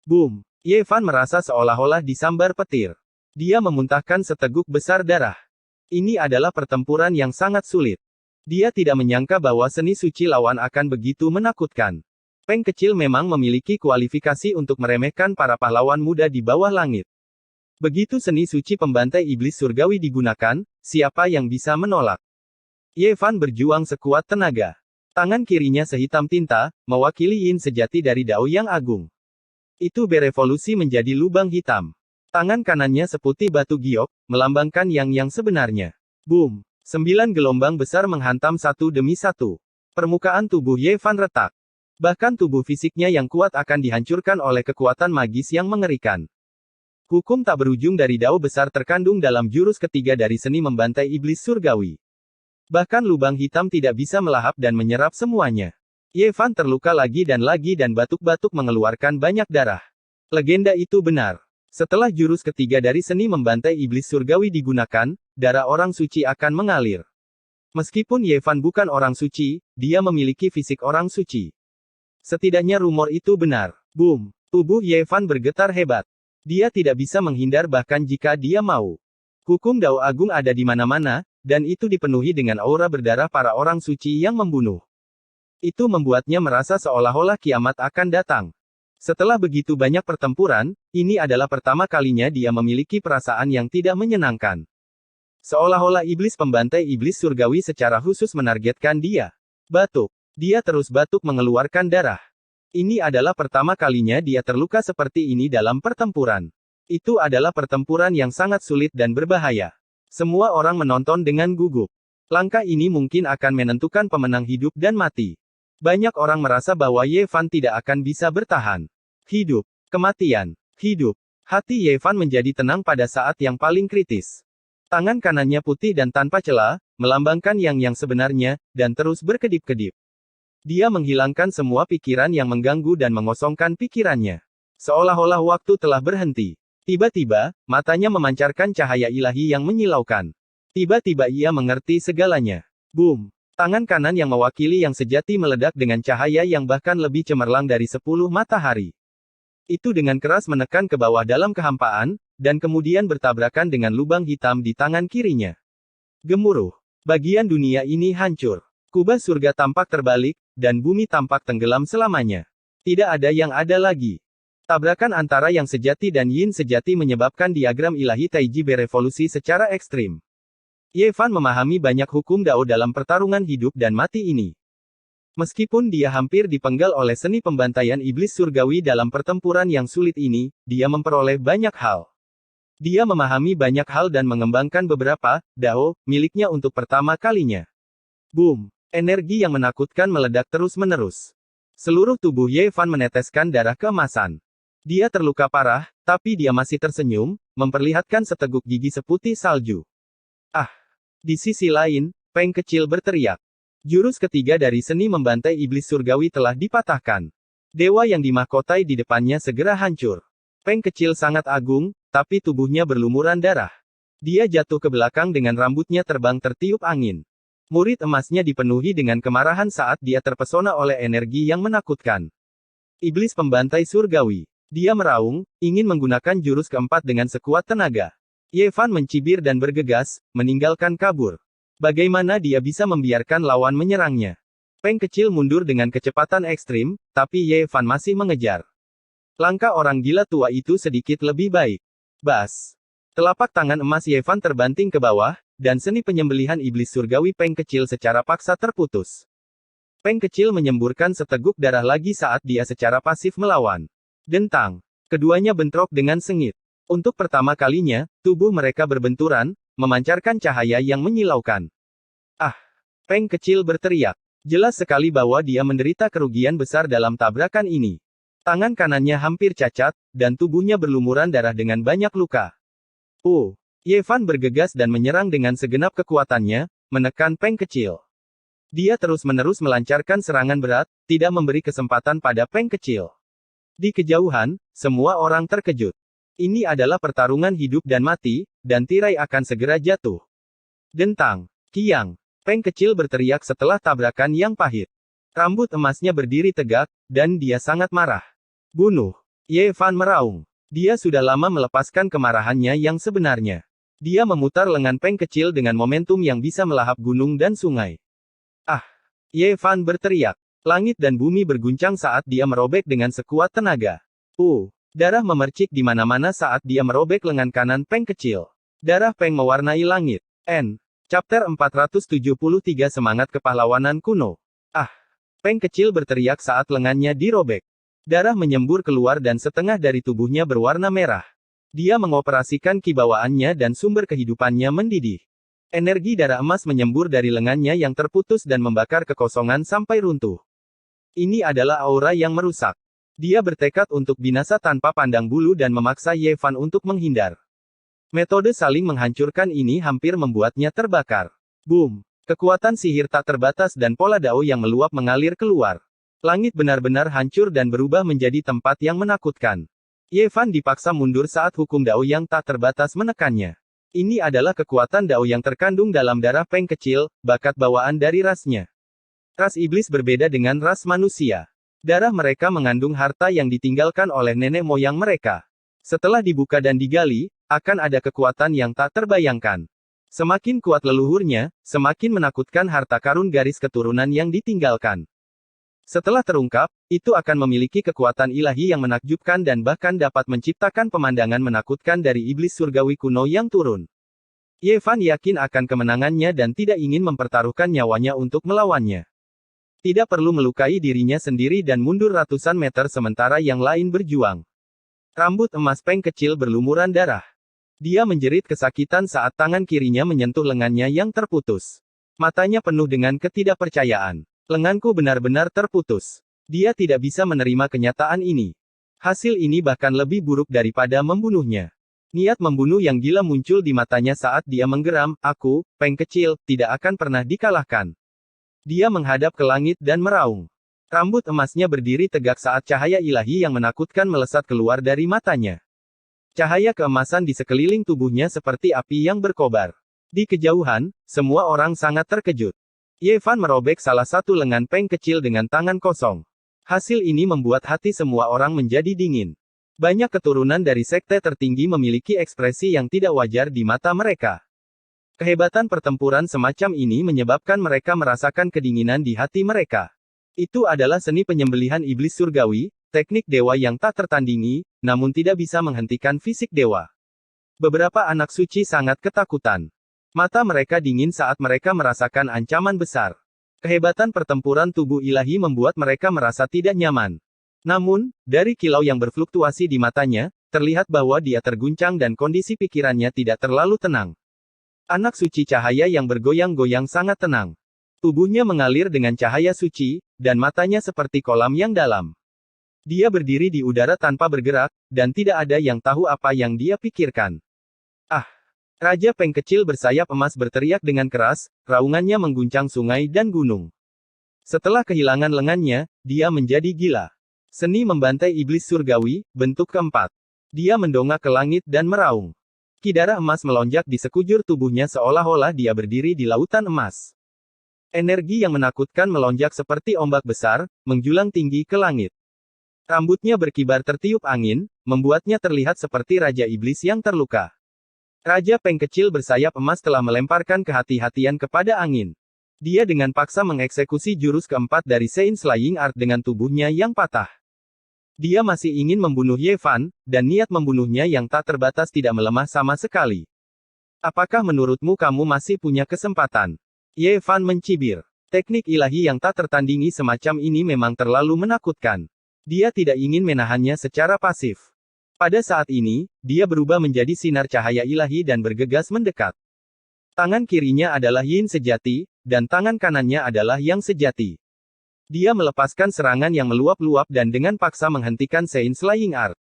Boom! Ye Fan merasa seolah-olah disambar petir. Dia memuntahkan seteguk besar darah. Ini adalah pertempuran yang sangat sulit. Dia tidak menyangka bahwa seni suci lawan akan begitu menakutkan. Peng kecil memang memiliki kualifikasi untuk meremehkan para pahlawan muda di bawah langit. Begitu seni suci pembantai iblis surgawi digunakan, siapa yang bisa menolak? Ye Fan berjuang sekuat tenaga. Tangan kirinya sehitam tinta, mewakili yin sejati dari Dao yang agung. Itu berevolusi menjadi lubang hitam. Tangan kanannya seputih batu giok, melambangkan yang sebenarnya. Boom! 9 gelombang besar menghantam satu demi satu. Permukaan tubuh Ye Fan retak. Bahkan tubuh fisiknya yang kuat akan dihancurkan oleh kekuatan magis yang mengerikan. Hukum tak berujung dari Dao besar terkandung dalam jurus ketiga dari seni membantai iblis surgawi. Bahkan lubang hitam tidak bisa melahap dan menyerap semuanya. Ye Fan terluka lagi dan batuk-batuk mengeluarkan banyak darah. Legenda itu benar. Setelah jurus ketiga dari seni membantai iblis surgawi digunakan, darah orang suci akan mengalir. Meskipun Ye Fan bukan orang suci, dia memiliki fisik orang suci. Setidaknya rumor itu benar. Boom! Tubuh Ye Fan bergetar hebat. Dia tidak bisa menghindar bahkan jika dia mau. Hukum Dao Agung ada di mana-mana, dan itu dipenuhi dengan aura berdarah para orang suci yang membunuh. Itu membuatnya merasa seolah-olah kiamat akan datang. Setelah begitu banyak pertempuran, ini adalah pertama kalinya dia memiliki perasaan yang tidak menyenangkan. Seolah-olah iblis pembantai iblis surgawi secara khusus menargetkan dia. Batuk. Dia terus batuk mengeluarkan darah. Ini adalah pertama kalinya dia terluka seperti ini dalam pertempuran. Itu adalah pertempuran yang sangat sulit dan berbahaya. Semua orang menonton dengan gugup. Langkah ini mungkin akan menentukan pemenang hidup dan mati. Banyak orang merasa bahwa Ye Fan tidak akan bisa bertahan. Hidup, kematian, hidup. Hati Ye Fan menjadi tenang pada saat yang paling kritis. Tangan kanannya putih dan tanpa celah, melambangkan yang sebenarnya, dan terus berkedip-kedip. Dia menghilangkan semua pikiran yang mengganggu dan mengosongkan pikirannya. Seolah-olah waktu telah berhenti. Tiba-tiba, matanya memancarkan cahaya ilahi yang menyilaukan. Tiba-tiba ia mengerti segalanya. Boom! Tangan kanan yang mewakili yang sejati meledak dengan cahaya yang bahkan lebih cemerlang dari 10 matahari. Itu dengan keras menekan ke bawah dalam kehampaan, dan kemudian bertabrakan dengan lubang hitam di tangan kirinya. Gemuruh. Bagian dunia ini hancur. Kubah surga tampak terbalik, dan bumi tampak tenggelam selamanya. Tidak ada yang ada lagi. Tabrakan antara yang sejati dan yin sejati menyebabkan diagram ilahi Taiji berevolusi secara ekstrim. Ye Fan memahami banyak hukum Dao dalam pertarungan hidup dan mati ini. Meskipun dia hampir dipenggal oleh seni pembantaian iblis surgawi dalam pertempuran yang sulit ini, dia memperoleh banyak hal. Dia memahami banyak hal dan mengembangkan beberapa Dao miliknya untuk pertama kalinya. Boom! Energi yang menakutkan meledak terus-menerus. Seluruh tubuh Ye Fan meneteskan darah keemasan. Dia terluka parah, tapi dia masih tersenyum, memperlihatkan seteguk gigi seputih salju. Ah! Di sisi lain, Peng kecil berteriak. Jurus ketiga dari seni membantai iblis surgawi telah dipatahkan. Dewa yang dimahkotai di depannya segera hancur. Peng kecil sangat agung, tapi tubuhnya berlumuran darah. Dia jatuh ke belakang dengan rambutnya terbang tertiup angin. Murid emasnya dipenuhi dengan kemarahan saat dia terpesona oleh energi yang menakutkan. Iblis pembantai surgawi. Dia meraung, ingin menggunakan jurus keempat dengan sekuat tenaga. Ye Fan mencibir dan bergegas, meninggalkan kabur. Bagaimana dia bisa membiarkan lawan menyerangnya? Peng kecil mundur dengan kecepatan ekstrim, tapi Ye Fan masih mengejar. Langkah orang gila tua itu sedikit lebih baik. Bas! Telapak tangan emas Ye Fan terbanting ke bawah, dan seni penyembelihan iblis surgawi Peng kecil secara paksa terputus. Peng kecil menyemburkan seteguk darah lagi saat dia secara pasif melawan. Dentang. Keduanya bentrok dengan sengit. Untuk pertama kalinya, tubuh mereka berbenturan, memancarkan cahaya yang menyilaukan. Ah! Peng kecil berteriak. Jelas sekali bahwa dia menderita kerugian besar dalam tabrakan ini. Tangan kanannya hampir cacat, dan tubuhnya berlumuran darah dengan banyak luka. Oh! Ye Fan bergegas dan menyerang dengan segenap kekuatannya, menekan Peng kecil. Dia terus-menerus melancarkan serangan berat, tidak memberi kesempatan pada Peng kecil. Di kejauhan, semua orang terkejut. Ini adalah pertarungan hidup dan mati, dan tirai akan segera jatuh. Dentang, kiang, Peng kecil berteriak setelah tabrakan yang pahit. Rambut emasnya berdiri tegak, dan dia sangat marah. Bunuh. Ye Fan meraung. Dia sudah lama melepaskan kemarahannya yang sebenarnya. Dia memutar lengan Peng kecil dengan momentum yang bisa melahap gunung dan sungai. Ah! Ye Fan berteriak. Langit dan bumi berguncang saat dia merobek dengan sekuat tenaga. Darah memercik di mana-mana saat dia merobek lengan kanan Peng kecil. Darah Peng mewarnai langit. Chapter 473 Semangat Kepahlawanan Kuno. Ah! Peng kecil berteriak saat lengannya dirobek. Darah menyembur keluar dan setengah dari tubuhnya berwarna merah. Dia mengoperasikan kibawaannya dan sumber kehidupannya mendidih. Energi darah emas menyembur dari lengannya yang terputus dan membakar kekosongan sampai runtuh. Ini adalah aura yang merusak. Dia bertekad untuk binasa tanpa pandang bulu dan memaksa Ye Fan untuk menghindar. Metode saling menghancurkan ini hampir membuatnya terbakar. Boom! Kekuatan sihir tak terbatas dan pola dao yang meluap mengalir keluar. Langit benar-benar hancur dan berubah menjadi tempat yang menakutkan. Ye Fan dipaksa mundur saat hukum dao yang tak terbatas menekannya. Ini adalah kekuatan dao yang terkandung dalam darah Peng kecil, bakat bawaan dari rasnya. Ras iblis berbeda dengan ras manusia. Darah mereka mengandung harta yang ditinggalkan oleh nenek moyang mereka. Setelah dibuka dan digali, akan ada kekuatan yang tak terbayangkan. Semakin kuat leluhurnya, semakin menakutkan harta karun garis keturunan yang ditinggalkan. Setelah terungkap, itu akan memiliki kekuatan ilahi yang menakjubkan dan bahkan dapat menciptakan pemandangan menakutkan dari iblis surgawi kuno yang turun. Ye Fan yakin akan kemenangannya dan tidak ingin mempertaruhkan nyawanya untuk melawannya. Tidak perlu melukai dirinya sendiri dan mundur ratusan meter sementara yang lain berjuang. Rambut emas Peng kecil berlumuran darah. Dia menjerit kesakitan saat tangan kirinya menyentuh lengannya yang terputus. Matanya penuh dengan ketidakpercayaan. Lenganku benar-benar terputus. Dia tidak bisa menerima kenyataan ini. Hasil ini bahkan lebih buruk daripada membunuhnya. Niat membunuh yang gila muncul di matanya saat dia menggeram, aku, Peng kecil, tidak akan pernah dikalahkan. Dia menghadap ke langit dan meraung. Rambut emasnya berdiri tegak saat cahaya ilahi yang menakutkan melesat keluar dari matanya. Cahaya keemasan di sekeliling tubuhnya seperti api yang berkobar. Di kejauhan, semua orang sangat terkejut. Ye Fan merobek salah satu lengan Peng kecil dengan tangan kosong. Hasil ini membuat hati semua orang menjadi dingin. Banyak keturunan dari sekte tertinggi memiliki ekspresi yang tidak wajar di mata mereka. Kehebatan pertempuran semacam ini menyebabkan mereka merasakan kedinginan di hati mereka. Itu adalah seni penyembelihan iblis surgawi, teknik dewa yang tak tertandingi, namun tidak bisa menghentikan fisik dewa. Beberapa anak suci sangat ketakutan. Mata mereka dingin saat mereka merasakan ancaman besar. Kehebatan pertempuran tubuh ilahi membuat mereka merasa tidak nyaman. Namun, dari kilau yang berfluktuasi di matanya, terlihat bahwa dia terguncang dan kondisi pikirannya tidak terlalu tenang. Anak suci cahaya yang bergoyang-goyang sangat tenang. Tubuhnya mengalir dengan cahaya suci, dan matanya seperti kolam yang dalam. Dia berdiri di udara tanpa bergerak, dan tidak ada yang tahu apa yang dia pikirkan. Ah! Raja Peng kecil bersayap emas berteriak dengan keras, raungannya mengguncang sungai dan gunung. Setelah kehilangan lengannya, dia menjadi gila. Seni membantai iblis surgawi, bentuk keempat. Dia mendongak ke langit dan meraung. Ki darah emas melonjak di sekujur tubuhnya seolah-olah dia berdiri di lautan emas. Energi yang menakutkan melonjak seperti ombak besar, menjulang tinggi ke langit. Rambutnya berkibar tertiup angin, membuatnya terlihat seperti Raja Iblis yang terluka. Raja Peng kecil bersayap emas telah melemparkan kehati-hatian kepada angin. Dia dengan paksa mengeksekusi jurus keempat dari Sein Slaying Art dengan tubuhnya yang patah. Dia masih ingin membunuh Ye Fan, dan niat membunuhnya yang tak terbatas tidak melemah sama sekali. Apakah menurutmu kamu masih punya kesempatan? Ye Fan mencibir. Teknik ilahi yang tak tertandingi semacam ini memang terlalu menakutkan. Dia tidak ingin menahannya secara pasif. Pada saat ini, dia berubah menjadi sinar cahaya ilahi dan bergegas mendekat. Tangan kirinya adalah Yin sejati, dan tangan kanannya adalah Yang sejati. Dia melepaskan serangan yang meluap-luap dan dengan paksa menghentikan Sein Slaying Art.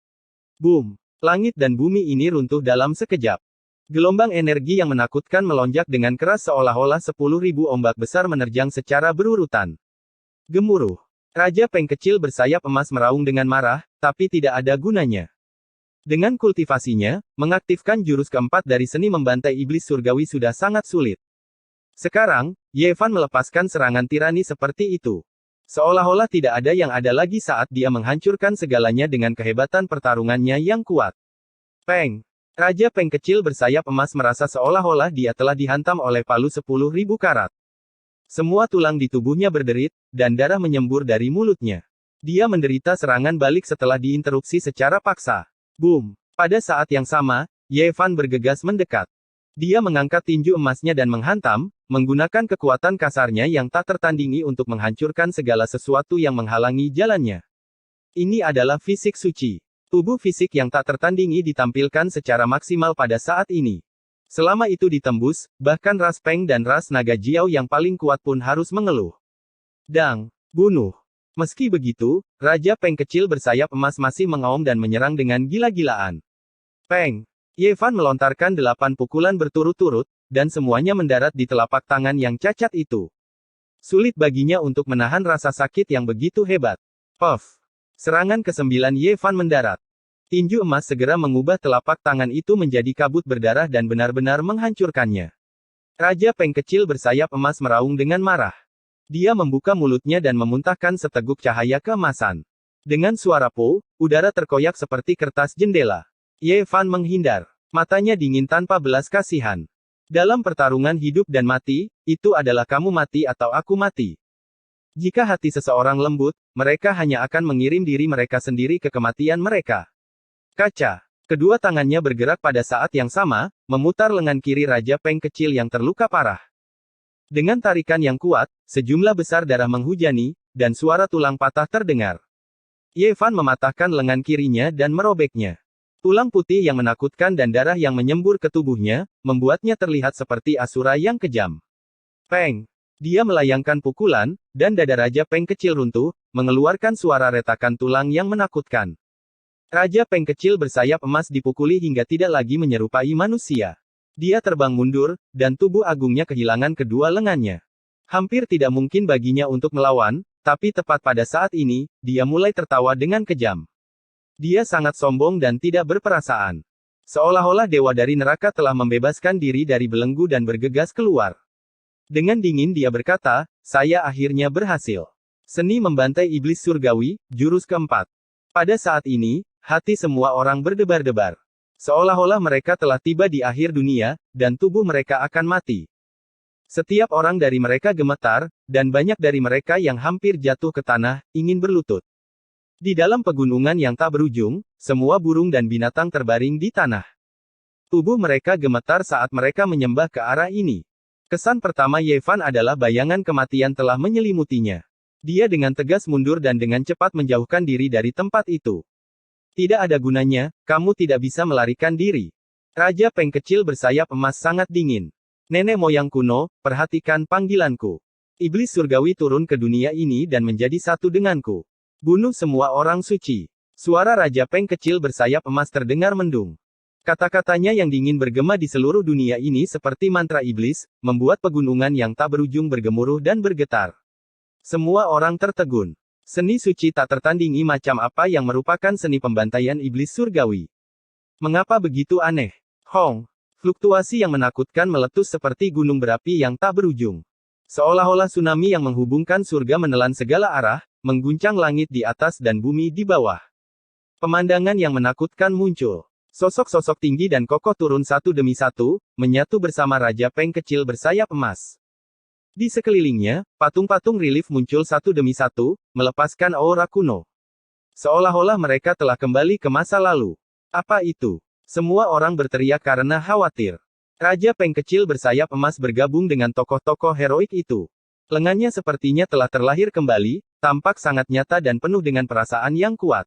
Boom! Langit dan bumi ini runtuh dalam sekejap. Gelombang energi yang menakutkan melonjak dengan keras seolah-olah 10.000 ombak besar menerjang secara berurutan. Gemuruh. Raja Peng kecil bersayap emas meraung dengan marah, tapi tidak ada gunanya. Dengan kultivasinya, mengaktifkan jurus keempat dari seni membantai iblis surgawi sudah sangat sulit. Sekarang, Yevan melepaskan serangan tirani seperti itu. Seolah-olah tidak ada yang ada lagi saat dia menghancurkan segalanya dengan kehebatan pertarungannya yang kuat. Peng. Raja Peng kecil bersayap emas merasa seolah-olah dia telah dihantam oleh palu 10.000 karat. Semua tulang di tubuhnya berderit, dan darah menyembur dari mulutnya. Dia menderita serangan balik setelah diinterupsi secara paksa. Boom! Pada saat yang sama, Yevan bergegas mendekat. Dia mengangkat tinju emasnya dan menghantam, menggunakan kekuatan kasarnya yang tak tertandingi untuk menghancurkan segala sesuatu yang menghalangi jalannya. Ini adalah fisik suci. Tubuh fisik yang tak tertandingi ditampilkan secara maksimal pada saat ini. Selama itu ditembus, bahkan ras Peng dan ras naga Jiao yang paling kuat pun harus mengeluh. Dang! Bunuh! Meski begitu, Raja Peng kecil bersayap emas masih mengaum dan menyerang dengan gila-gilaan. Peng! Yevan melontarkan 8 pukulan berturut-turut, dan semuanya mendarat di telapak tangan yang cacat itu. Sulit baginya untuk menahan rasa sakit yang begitu hebat. Puff! Serangan ke-9 Yevan mendarat. Tinju emas segera mengubah telapak tangan itu menjadi kabut berdarah dan benar-benar menghancurkannya. Raja Peng kecil bersayap emas meraung dengan marah. Dia membuka mulutnya dan memuntahkan seteguk cahaya keemasan. Dengan suara po, udara terkoyak seperti kertas jendela. Yevan menghindar. Matanya dingin tanpa belas kasihan. Dalam pertarungan hidup dan mati, itu adalah kamu mati atau aku mati. Jika hati seseorang lembut, mereka hanya akan mengirim diri mereka sendiri ke kematian mereka. Kaca. Kedua tangannya bergerak pada saat yang sama, memutar lengan kiri Raja Peng kecil yang terluka parah. Dengan tarikan yang kuat, sejumlah besar darah menghujani, dan suara tulang patah terdengar. Yevan mematahkan lengan kirinya dan merobeknya. Tulang putih yang menakutkan dan darah yang menyembur ke tubuhnya, membuatnya terlihat seperti asura yang kejam. Peng! Dia melayangkan pukulan, dan dada Raja Peng kecil runtuh, mengeluarkan suara retakan tulang yang menakutkan. Raja Peng kecil bersayap emas dipukuli hingga tidak lagi menyerupai manusia. Dia terbang mundur, dan tubuh agungnya kehilangan kedua lengannya. Hampir tidak mungkin baginya untuk melawan, tapi tepat pada saat ini, dia mulai tertawa dengan kejam. Dia sangat sombong dan tidak berperasaan. Seolah-olah dewa dari neraka telah membebaskan diri dari belenggu dan bergegas keluar. Dengan dingin dia berkata, saya akhirnya berhasil. Seni membantai iblis surgawi, jurus keempat. Pada saat ini, hati semua orang berdebar-debar. Seolah-olah mereka telah tiba di akhir dunia, dan tubuh mereka akan mati. Setiap orang dari mereka gemetar, dan banyak dari mereka yang hampir jatuh ke tanah, ingin berlutut. Di dalam pegunungan yang tak berujung, semua burung dan binatang terbaring di tanah. Tubuh mereka gemetar saat mereka menyembah ke arah ini. Kesan pertama Yevan adalah bayangan kematian telah menyelimutinya. Dia dengan tegas mundur dan dengan cepat menjauhkan diri dari tempat itu. Tidak ada gunanya, kamu tidak bisa melarikan diri. Raja Peng kecil bersayap emas sangat dingin. Nenek moyang kuno, perhatikan panggilanku. Iblis surgawi turun ke dunia ini dan menjadi satu denganku. Bunuh semua orang suci. Suara Raja Peng kecil bersayap emas terdengar mendung. Kata-katanya yang dingin bergema di seluruh dunia ini seperti mantra iblis, membuat pegunungan yang tak berujung bergemuruh dan bergetar. Semua orang tertegun. Seni suci tak tertandingi macam apa yang merupakan seni pembantaian iblis surgawi. Mengapa begitu aneh? Hong! Fluktuasi yang menakutkan meletus seperti gunung berapi yang tak berujung. Seolah-olah tsunami yang menghubungkan surga menelan segala arah, mengguncang langit di atas dan bumi di bawah. Pemandangan yang menakutkan muncul. Sosok-sosok tinggi dan kokoh turun satu demi satu, menyatu bersama Raja Peng kecil bersayap emas. Di sekelilingnya, patung-patung relief muncul satu demi satu, melepaskan aura kuno. Seolah-olah mereka telah kembali ke masa lalu. Apa itu? Semua orang berteriak karena khawatir. Raja Peng kecil bersayap emas bergabung dengan tokoh-tokoh heroik itu. Lengannya sepertinya telah terlahir kembali, tampak sangat nyata dan penuh dengan perasaan yang kuat.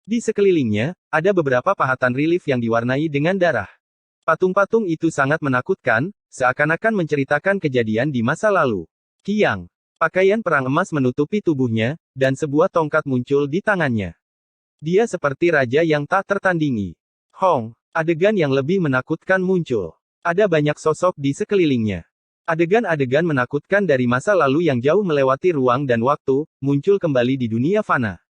Di sekelilingnya, ada beberapa pahatan relief yang diwarnai dengan darah. Patung-patung itu sangat menakutkan, seakan-akan menceritakan kejadian di masa lalu. Kiang. Pakaian perang emas menutupi tubuhnya, dan sebuah tongkat muncul di tangannya. Dia seperti raja yang tak tertandingi. Hong. Adegan yang lebih menakutkan muncul. Ada banyak sosok di sekelilingnya. Adegan-adegan menakutkan dari masa lalu yang jauh melewati ruang dan waktu, muncul kembali di dunia fana.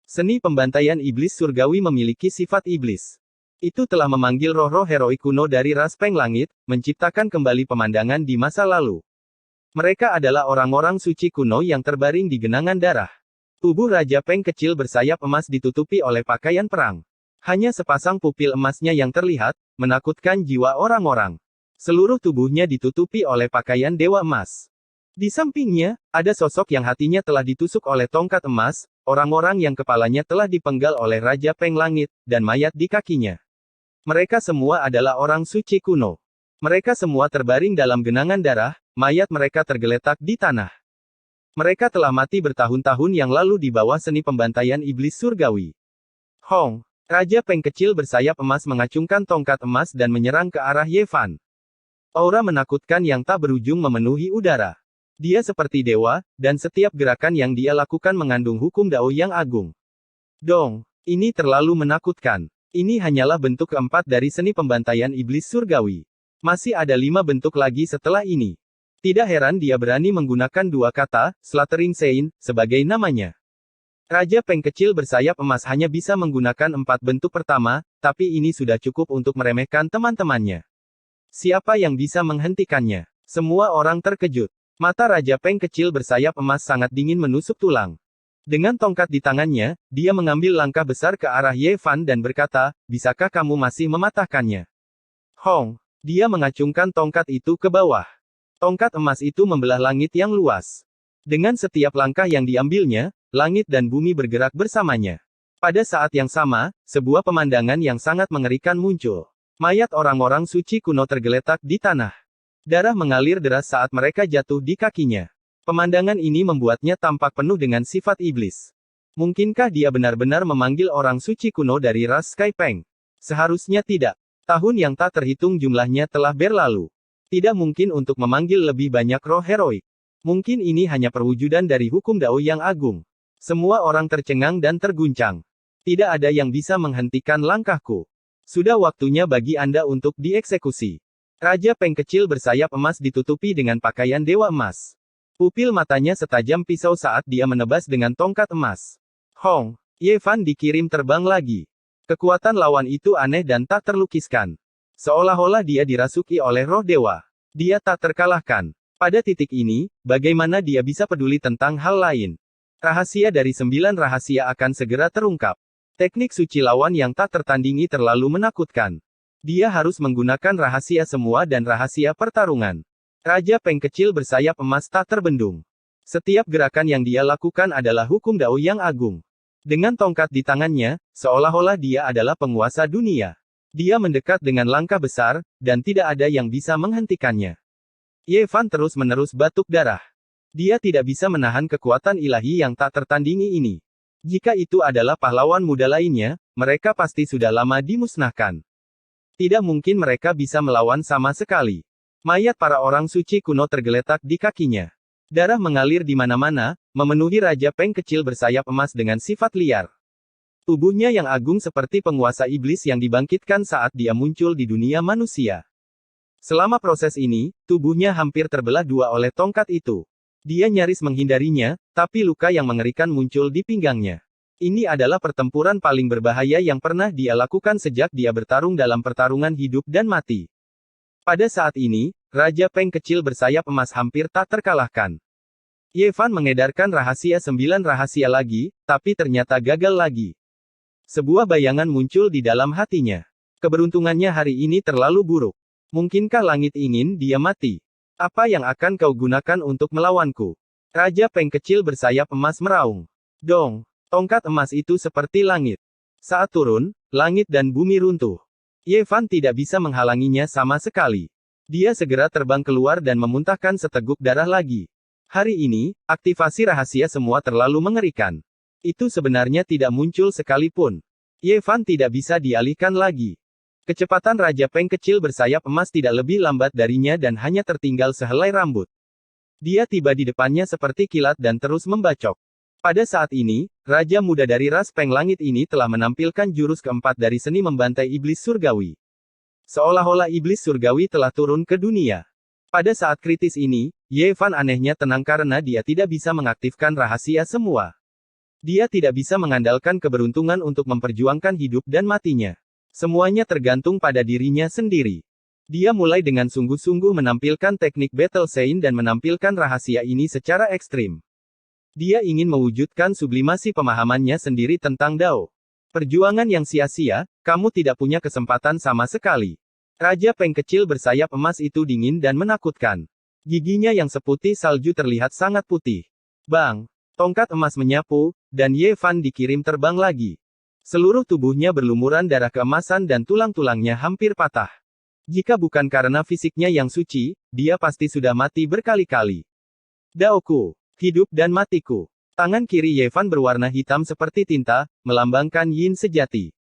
Seni pembantaian iblis surgawi memiliki sifat iblis. Itu telah memanggil roh-roh heroik kuno dari ras Peng Langit, menciptakan kembali pemandangan di masa lalu. Mereka adalah orang-orang suci kuno yang terbaring di genangan darah. Tubuh Raja Peng kecil bersayap emas ditutupi oleh pakaian perang. Hanya sepasang pupil emasnya yang terlihat, menakutkan jiwa orang-orang. Seluruh tubuhnya ditutupi oleh pakaian dewa emas. Di sampingnya, ada sosok yang hatinya telah ditusuk oleh tongkat emas, orang-orang yang kepalanya telah dipenggal oleh Raja Peng Langit, dan mayat di kakinya. Mereka semua adalah orang suci kuno. Mereka semua terbaring dalam genangan darah, mayat mereka tergeletak di tanah. Mereka telah mati bertahun-tahun yang lalu di bawah seni pembantaian iblis surgawi. Hong, Raja Peng kecil bersayap emas mengacungkan tongkat emas dan menyerang ke arah Ye Fan. Aura menakutkan yang tak berujung memenuhi udara. Dia seperti dewa, dan setiap gerakan yang dia lakukan mengandung hukum Dao yang agung. Dong, ini terlalu menakutkan. Ini hanyalah bentuk keempat dari seni pembantaian iblis surgawi. Masih ada 5 bentuk lagi setelah ini. Tidak heran dia berani menggunakan 2 kata, Slaughtering Sein, sebagai namanya. Raja Peng kecil bersayap emas hanya bisa menggunakan 4 bentuk pertama, tapi ini sudah cukup untuk meremehkan teman-temannya. Siapa yang bisa menghentikannya? Semua orang terkejut. Mata Raja Peng kecil bersayap emas sangat dingin menusuk tulang. Dengan tongkat di tangannya, dia mengambil langkah besar ke arah Ye Fan dan berkata, bisakah kamu masih mematahkannya? Hong, dia mengacungkan tongkat itu ke bawah. Tongkat emas itu membelah langit yang luas. Dengan setiap langkah yang diambilnya, langit dan bumi bergerak bersamanya. Pada saat yang sama, sebuah pemandangan yang sangat mengerikan muncul. Mayat orang-orang suci kuno tergeletak di tanah. Darah mengalir deras saat mereka jatuh di kakinya. Pemandangan ini membuatnya tampak penuh dengan sifat iblis. Mungkinkah dia benar-benar memanggil orang suci kuno dari ras Sky Peng? Seharusnya tidak. Tahun yang tak terhitung jumlahnya telah berlalu. Tidak mungkin untuk memanggil lebih banyak roh heroik. Mungkin ini hanya perwujudan dari hukum Dao yang agung. Semua orang tercengang dan terguncang. Tidak ada yang bisa menghentikan langkahku. Sudah waktunya bagi Anda untuk dieksekusi. Raja Peng kecil bersayap emas ditutupi dengan pakaian dewa emas. Pupil matanya setajam pisau saat dia menebas dengan tongkat emas. Hong, Ye Fan dikirim terbang lagi. Kekuatan lawan itu aneh dan tak terlukiskan. Seolah-olah dia dirasuki oleh roh dewa. Dia tak terkalahkan. Pada titik ini, bagaimana dia bisa peduli tentang hal lain? Rahasia dari 9 rahasia akan segera terungkap. Teknik suci lawan yang tak tertandingi terlalu menakutkan. Dia harus menggunakan rahasia semua dan rahasia pertarungan. Raja Peng kecil bersayap emas tak terbendung. Setiap gerakan yang dia lakukan adalah hukum Dao yang agung. Dengan tongkat di tangannya, seolah-olah dia adalah penguasa dunia. Dia mendekat dengan langkah besar, dan tidak ada yang bisa menghentikannya. Ye Fan terus-menerus batuk darah. Dia tidak bisa menahan kekuatan ilahi yang tak tertandingi ini. Jika itu adalah pahlawan muda lainnya, mereka pasti sudah lama dimusnahkan. Tidak mungkin mereka bisa melawan sama sekali. Mayat para orang suci kuno tergeletak di kakinya. Darah mengalir di mana-mana, memenuhi Raja Peng kecil bersayap emas dengan sifat liar. Tubuhnya yang agung seperti penguasa iblis yang dibangkitkan saat dia muncul di dunia manusia. Selama proses ini, tubuhnya hampir terbelah 2 oleh tongkat itu. Dia nyaris menghindarinya, tapi luka yang mengerikan muncul di pinggangnya. Ini adalah pertempuran paling berbahaya yang pernah dia lakukan sejak dia bertarung dalam pertarungan hidup dan mati. Pada saat ini, Raja Peng kecil bersayap emas hampir tak terkalahkan. Ye Fan mengedarkan rahasia 9 rahasia lagi, tapi ternyata gagal lagi. Sebuah bayangan muncul di dalam hatinya. Keberuntungannya hari ini terlalu buruk. Mungkinkah langit ingin dia mati? Apa yang akan kau gunakan untuk melawanku? Raja Peng kecil bersayap emas meraung. Dong, tongkat emas itu seperti langit. Saat turun, langit dan bumi runtuh. Ye Fan tidak bisa menghalanginya sama sekali. Dia segera terbang keluar dan memuntahkan seteguk darah lagi. Hari ini, aktivasi rahasia semua terlalu mengerikan. Itu sebenarnya tidak muncul sekalipun. Ye Fan tidak bisa dialihkan lagi. Kecepatan Raja Peng kecil bersayap emas tidak lebih lambat darinya dan hanya tertinggal sehelai rambut. Dia tiba di depannya seperti kilat dan terus membacok. Pada saat ini, Raja muda dari ras Peng Langit ini telah menampilkan jurus keempat dari seni membantai iblis surgawi. Seolah-olah iblis surgawi telah turun ke dunia. Pada saat kritis ini, Ye Fan anehnya tenang karena dia tidak bisa mengaktifkan rahasia semua. Dia tidak bisa mengandalkan keberuntungan untuk memperjuangkan hidup dan matinya. Semuanya tergantung pada dirinya sendiri. Dia mulai dengan sungguh-sungguh menampilkan teknik Battle Sein dan menampilkan rahasia ini secara ekstrim. Dia ingin mewujudkan sublimasi pemahamannya sendiri tentang Dao. Perjuangan yang sia-sia, kamu tidak punya kesempatan sama sekali. Raja Peng kecil bersayap emas itu dingin dan menakutkan. Giginya yang seputih salju terlihat sangat putih. Bang! Tongkat emas menyapu, dan Ye Fan dikirim terbang lagi. Seluruh tubuhnya berlumuran darah keemasan dan tulang-tulangnya hampir patah. Jika bukan karena fisiknya yang suci, dia pasti sudah mati berkali-kali. Daoku, hidup dan matiku. Tangan kiri Ye Fan berwarna hitam seperti tinta, melambangkan yin sejati.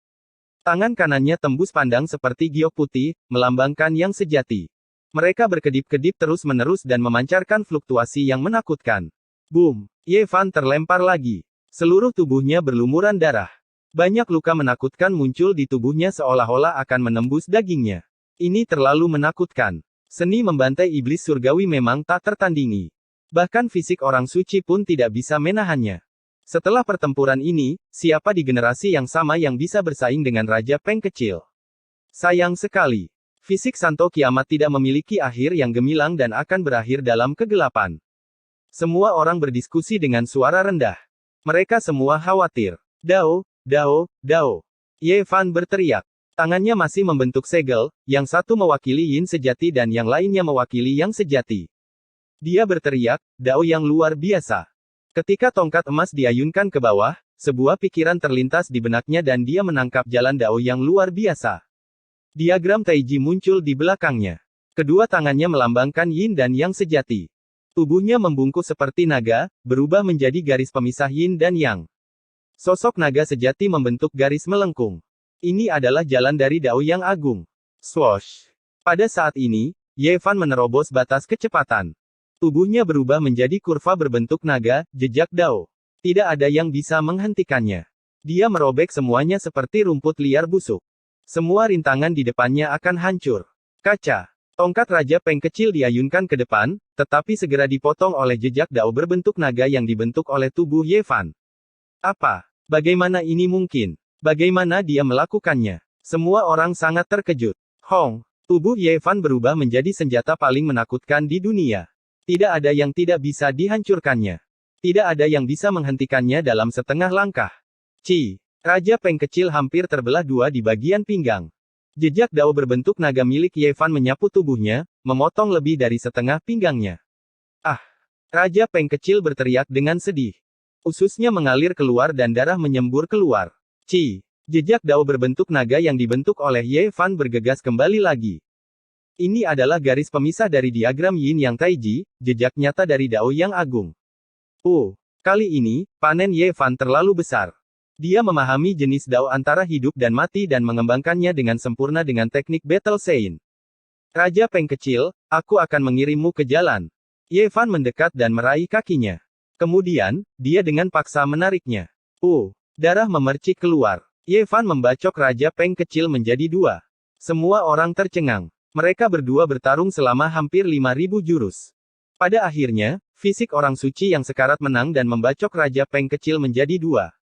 Tangan kanannya tembus pandang seperti giok putih, melambangkan yang sejati. Mereka berkedip-kedip terus-menerus dan memancarkan fluktuasi yang menakutkan. Boom! Ye Fan terlempar lagi. Seluruh tubuhnya berlumuran darah. Banyak luka menakutkan muncul di tubuhnya seolah-olah akan menembus dagingnya. Ini terlalu menakutkan. Seni membantai iblis surgawi memang tak tertandingi. Bahkan fisik orang suci pun tidak bisa menahannya. Setelah pertempuran ini, siapa di generasi yang sama yang bisa bersaing dengan Raja Peng kecil? Sayang sekali. Fisik Santo Kiamat tidak memiliki akhir yang gemilang dan akan berakhir dalam kegelapan. Semua orang berdiskusi dengan suara rendah. Mereka semua khawatir. Dao, Dao, Dao. Ye Fan berteriak. Tangannya masih membentuk segel, yang satu mewakili yin sejati dan yang lainnya mewakili yang sejati. Dia berteriak, Dao yang luar biasa. Ketika tongkat emas diayunkan ke bawah, sebuah pikiran terlintas di benaknya dan dia menangkap jalan Dao yang luar biasa. Diagram Taiji muncul di belakangnya. Kedua tangannya melambangkan yin dan yang sejati. Tubuhnya membungkuk seperti naga, berubah menjadi garis pemisah yin dan yang. Sosok naga sejati membentuk garis melengkung. Ini adalah jalan dari Dao yang agung. Swoosh! Pada saat ini, Ye Fan menerobos batas kecepatan. Tubuhnya berubah menjadi kurva berbentuk naga, jejak Dao. Tidak ada yang bisa menghentikannya. Dia merobek semuanya seperti rumput liar busuk. Semua rintangan di depannya akan hancur. Kaca. Tongkat Raja Peng kecil diayunkan ke depan, tetapi segera dipotong oleh jejak Dao berbentuk naga yang dibentuk oleh tubuh Ye Fan. Apa? Bagaimana ini mungkin? Bagaimana dia melakukannya? Semua orang sangat terkejut. Hong! Tubuh Ye Fan berubah menjadi senjata paling menakutkan di dunia. Tidak ada yang tidak bisa dihancurkannya. Tidak ada yang bisa menghentikannya dalam setengah langkah. Ci! Raja Peng kecil hampir terbelah dua di bagian pinggang. Jejak Dao berbentuk naga milik Ye Fan menyapu tubuhnya, memotong lebih dari setengah pinggangnya. Ah! Raja Peng kecil berteriak dengan sedih. Ususnya mengalir keluar dan darah menyembur keluar. Ci! Jejak Dao berbentuk naga yang dibentuk oleh Ye Fan bergegas kembali lagi. Ini adalah garis pemisah dari diagram Yin Yang Taiji, jejak nyata dari Dao yang agung. Kali ini, panen Ye Fan terlalu besar. Dia memahami jenis Dao antara hidup dan mati dan mengembangkannya dengan sempurna dengan teknik Battle Sein. Raja Peng kecil, aku akan mengirimmu ke jalan. Ye Fan mendekat dan meraih kakinya. Kemudian, dia dengan paksa menariknya. Darah memercik keluar. Ye Fan membacok Raja Peng kecil menjadi dua. Semua orang tercengang. Mereka berdua bertarung selama hampir 5.000 jurus. Pada akhirnya, fisik orang suci yang sekarat menang dan membacok Raja Peng kecil menjadi dua.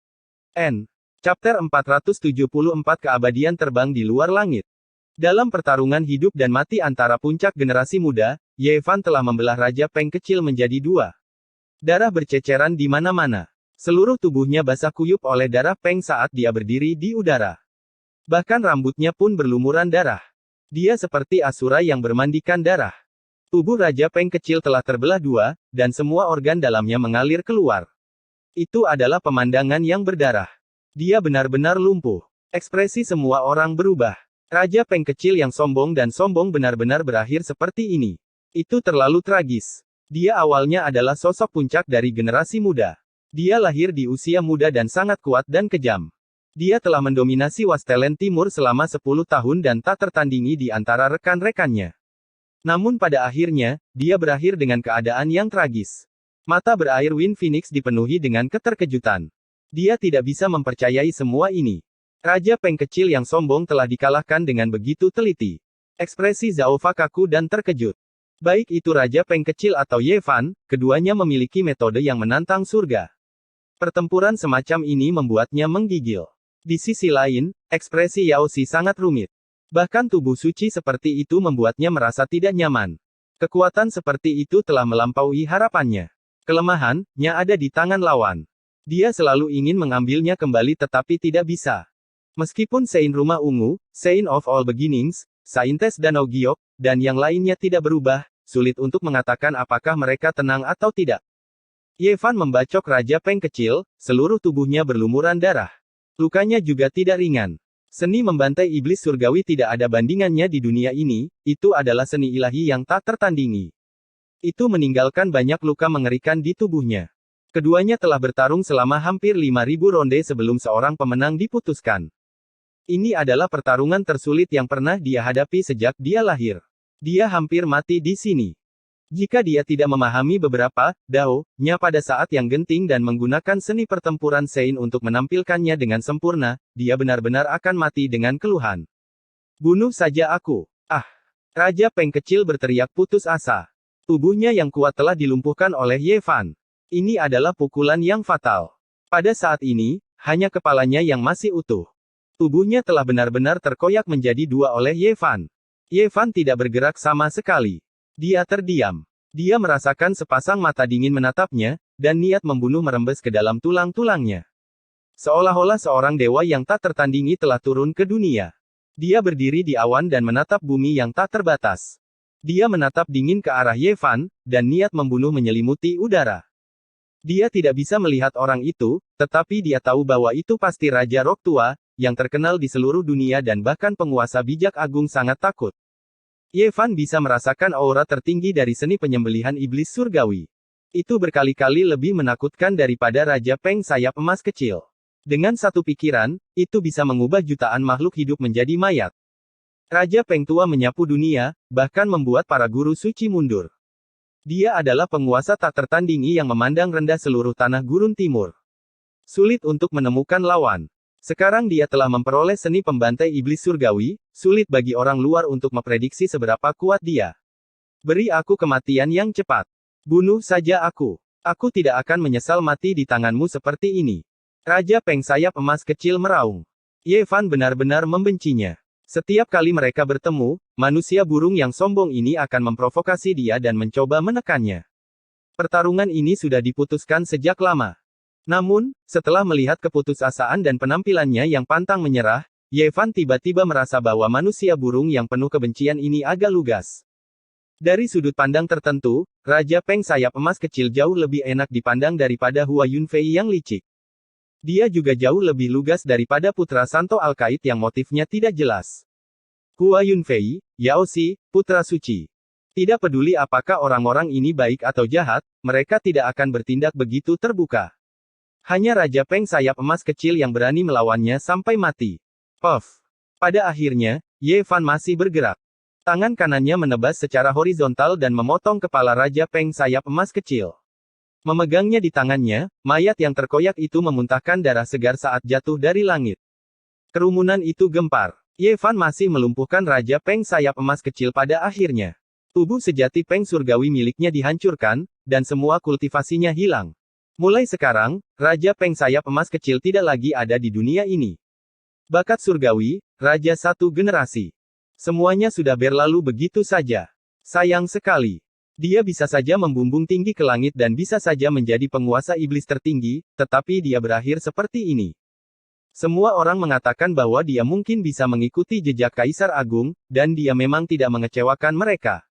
Chapter 474 Keabadian terbang di luar langit. Dalam pertarungan hidup dan mati antara puncak generasi muda, Ye Fan telah membelah Raja Peng kecil menjadi dua. Darah berceceran di mana-mana. Seluruh tubuhnya basah kuyup oleh darah Peng saat dia berdiri di udara. Bahkan rambutnya pun berlumuran darah. Dia seperti asura yang bermandikan darah. Tubuh Raja Peng kecil telah terbelah dua, dan semua organ dalamnya mengalir keluar. Itu adalah pemandangan yang berdarah. Dia benar-benar lumpuh. Ekspresi semua orang berubah. Raja Peng kecil yang sombong dan sombong benar-benar berakhir seperti ini. Itu terlalu tragis. Dia awalnya adalah sosok puncak dari generasi muda. Dia lahir di usia muda dan sangat kuat dan kejam. Dia telah mendominasi Wastelen Timur selama 10 tahun dan tak tertandingi di antara rekan-rekannya. Namun pada akhirnya, dia berakhir dengan keadaan yang tragis. Mata berair Wind Phoenix dipenuhi dengan keterkejutan. Dia tidak bisa mempercayai semua ini. Raja Peng kecil yang sombong telah dikalahkan dengan begitu teliti. Ekspresi Zhao Fa kaku dan terkejut. Baik itu Raja Peng kecil atau Ye Fan, keduanya memiliki metode yang menantang surga. Pertempuran semacam ini membuatnya menggigil. Di sisi lain, ekspresi Yao Xi sangat rumit. Bahkan tubuh suci seperti itu membuatnya merasa tidak nyaman. Kekuatan seperti itu telah melampaui harapannya. Kelemahannya ada di tangan lawan. Dia selalu ingin mengambilnya kembali tetapi tidak bisa. Meskipun Sein Rumah Ungu, Sein of All Beginnings, Saintes Danau Giok, dan yang lainnya tidak berubah, sulit untuk mengatakan apakah mereka tenang atau tidak. Ye Fan membacok Raja Peng kecil, seluruh tubuhnya berlumuran darah. Lukanya juga tidak ringan. Seni membantai iblis surgawi tidak ada bandingannya di dunia ini, itu adalah seni ilahi yang tak tertandingi. Itu meninggalkan banyak luka mengerikan di tubuhnya. Keduanya telah bertarung selama hampir 5.000 ronde sebelum seorang pemenang diputuskan. Ini adalah pertarungan tersulit yang pernah dia hadapi sejak dia lahir. Dia hampir mati di sini. Jika dia tidak memahami beberapa Dao-nya pada saat yang genting dan menggunakan seni pertempuran Sein untuk menampilkannya dengan sempurna, dia benar-benar akan mati dengan keluhan. Bunuh saja aku. Ah! Raja Peng kecil berteriak putus asa. Tubuhnya yang kuat telah dilumpuhkan oleh Ye Fan. Ini adalah pukulan yang fatal. Pada saat ini, hanya kepalanya yang masih utuh. Tubuhnya telah benar-benar terkoyak menjadi dua oleh Ye Fan. Ye Fan tidak bergerak sama sekali. Dia terdiam. Dia merasakan sepasang mata dingin menatapnya, dan niat membunuh merembes ke dalam tulang-tulangnya. Seolah-olah seorang dewa yang tak tertandingi telah turun ke dunia. Dia berdiri di awan dan menatap bumi yang tak terbatas. Dia menatap dingin ke arah Ye Fan, dan niat membunuh menyelimuti udara. Dia tidak bisa melihat orang itu, tetapi dia tahu bahwa itu pasti Raja Rock Tua, yang terkenal di seluruh dunia dan bahkan penguasa bijak agung sangat takut. Ye Fan bisa merasakan aura tertinggi dari seni penyembelihan iblis surgawi. Itu berkali-kali lebih menakutkan daripada Raja Peng sayap emas kecil. Dengan satu pikiran, itu bisa mengubah jutaan makhluk hidup menjadi mayat. Raja Peng tua menyapu dunia, bahkan membuat para guru suci mundur. Dia adalah penguasa tak tertandingi yang memandang rendah seluruh tanah gurun timur. Sulit untuk menemukan lawan. Sekarang dia telah memperoleh seni pembantai iblis surgawi, sulit bagi orang luar untuk memprediksi seberapa kuat dia. Beri aku kematian yang cepat. Bunuh saja aku. Aku tidak akan menyesal mati di tanganmu seperti ini. Raja Peng sayap emas kecil meraung. Ye Fan benar-benar membencinya. Setiap kali mereka bertemu, manusia burung yang sombong ini akan memprovokasi dia dan mencoba menekannya. Pertarungan ini sudah diputuskan sejak lama. Namun, setelah melihat keputusasaan dan penampilannya yang pantang menyerah, Ye Fan tiba-tiba merasa bahwa manusia burung yang penuh kebencian ini agak lugas. Dari sudut pandang tertentu, Raja Peng sayap emas kecil jauh lebih enak dipandang daripada Hua Yunfei yang licik. Dia juga jauh lebih lugas daripada putra Santo Alkait yang motifnya tidak jelas. Hua Yunfei, Yao Xi, putra suci. Tidak peduli apakah orang-orang ini baik atau jahat, mereka tidak akan bertindak begitu terbuka. Hanya Raja Peng sayap emas kecil yang berani melawannya sampai mati. Puff. Pada akhirnya, Ye Fan masih bergerak. Tangan kanannya menebas secara horizontal dan memotong kepala Raja Peng sayap emas kecil. Memegangnya di tangannya, mayat yang terkoyak itu memuntahkan darah segar saat jatuh dari langit. Kerumunan itu gempar. Ye Fan masih melumpuhkan Raja Peng sayap emas kecil pada akhirnya. Tubuh sejati Peng surgawi miliknya dihancurkan, dan semua kultivasinya hilang. Mulai sekarang, Raja Peng sayap emas kecil tidak lagi ada di dunia ini. Bakat surgawi, Raja satu generasi. Semuanya sudah berlalu begitu saja. Sayang sekali. Dia bisa saja membumbung tinggi ke langit dan bisa saja menjadi penguasa iblis tertinggi, tetapi dia berakhir seperti ini. Semua orang mengatakan bahwa dia mungkin bisa mengikuti jejak Kaisar Agung, dan dia memang tidak mengecewakan mereka.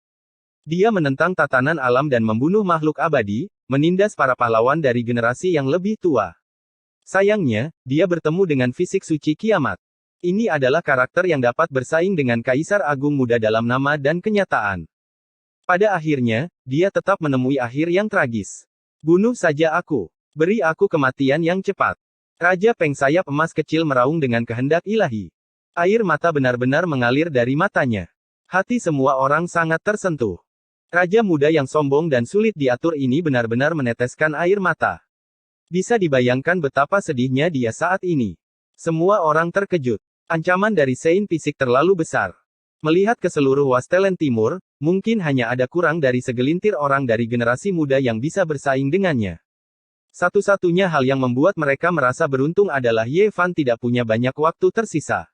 Dia menentang tatanan alam dan membunuh makhluk abadi, menindas para pahlawan dari generasi yang lebih tua. Sayangnya, dia bertemu dengan fisik suci kiamat. Ini adalah karakter yang dapat bersaing dengan Kaisar Agung muda dalam nama dan kenyataan. Pada akhirnya, dia tetap menemui akhir yang tragis. Bunuh saja aku. Beri aku kematian yang cepat. Raja Peng sayap emas kecil meraung dengan kehendak ilahi. Air mata benar-benar mengalir dari matanya. Hati semua orang sangat tersentuh. Raja muda yang sombong dan sulit diatur ini benar-benar meneteskan air mata. Bisa dibayangkan betapa sedihnya dia saat ini. Semua orang terkejut. Ancaman dari Sein fisik terlalu besar. Melihat ke seluruh Wastelen Timur, mungkin hanya ada kurang dari segelintir orang dari generasi muda yang bisa bersaing dengannya. Satu-satunya hal yang membuat mereka merasa beruntung adalah Ye Fan tidak punya banyak waktu tersisa.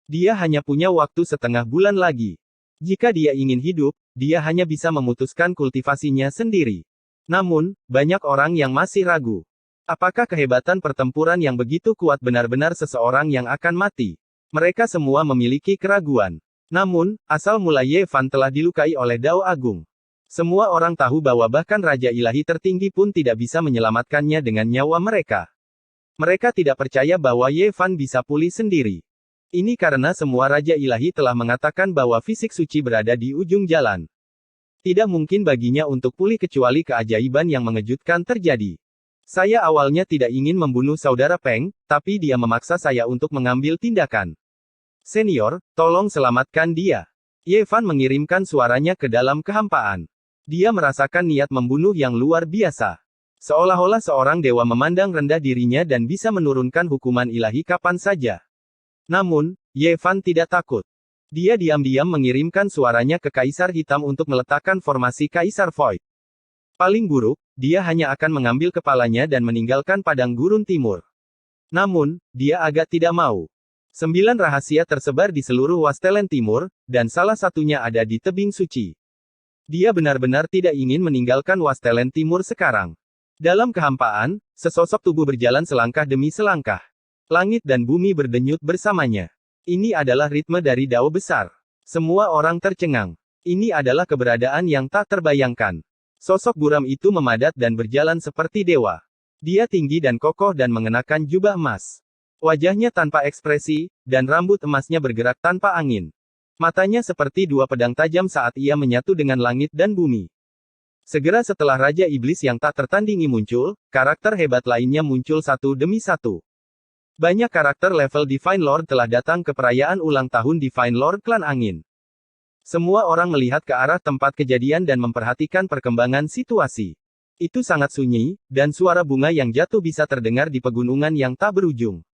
Dia hanya punya waktu setengah bulan lagi. Jika dia ingin hidup, dia hanya bisa memutuskan kultivasinya sendiri. Namun, banyak orang yang masih ragu. Apakah kehebatan pertempuran yang begitu kuat benar-benar seseorang yang akan mati? Mereka semua memiliki keraguan. Namun, asal mula Ye Fan telah dilukai oleh Dao Agung. Semua orang tahu bahwa bahkan Raja Ilahi tertinggi pun tidak bisa menyelamatkannya dengan nyawa mereka. Mereka tidak percaya bahwa Ye Fan bisa pulih sendiri. Ini karena semua Raja Ilahi telah mengatakan bahwa fisik suci berada di ujung jalan. Tidak mungkin baginya untuk pulih kecuali keajaiban yang mengejutkan terjadi. Saya awalnya tidak ingin membunuh saudara Peng, tapi dia memaksa saya untuk mengambil tindakan. Senior, tolong selamatkan dia. Ye Fan mengirimkan suaranya ke dalam kehampaan. Dia merasakan niat membunuh yang luar biasa. Seolah-olah seorang dewa memandang rendah dirinya dan bisa menurunkan hukuman ilahi kapan saja. Namun, Ye Fan tidak takut. Dia diam-diam mengirimkan suaranya ke Kaisar Hitam untuk meletakkan formasi Kaisar Void. Paling buruk, dia hanya akan mengambil kepalanya dan meninggalkan padang gurun timur. Namun, dia agak tidak mau. 9 rahasia tersebar di seluruh Wastelen Timur, dan salah satunya ada di tebing suci. Dia benar-benar tidak ingin meninggalkan Wastelen Timur sekarang. Dalam kehampaan, sesosok tubuh berjalan selangkah demi selangkah. Langit dan bumi berdenyut bersamanya. Ini adalah ritme dari Dao besar. Semua orang tercengang. Ini adalah keberadaan yang tak terbayangkan. Sosok buram itu memadat dan berjalan seperti dewa. Dia tinggi dan kokoh dan mengenakan jubah emas. Wajahnya tanpa ekspresi, dan rambut emasnya bergerak tanpa angin. Matanya seperti dua pedang tajam saat ia menyatu dengan langit dan bumi. Segera setelah Raja Iblis yang tak tertandingi muncul, karakter hebat lainnya muncul satu demi satu. Banyak karakter level Divine Lord telah datang ke perayaan ulang tahun Divine Lord Klan Angin. Semua orang melihat ke arah tempat kejadian dan memperhatikan perkembangan situasi. Itu sangat sunyi, dan suara bunga yang jatuh bisa terdengar di pegunungan yang tak berujung.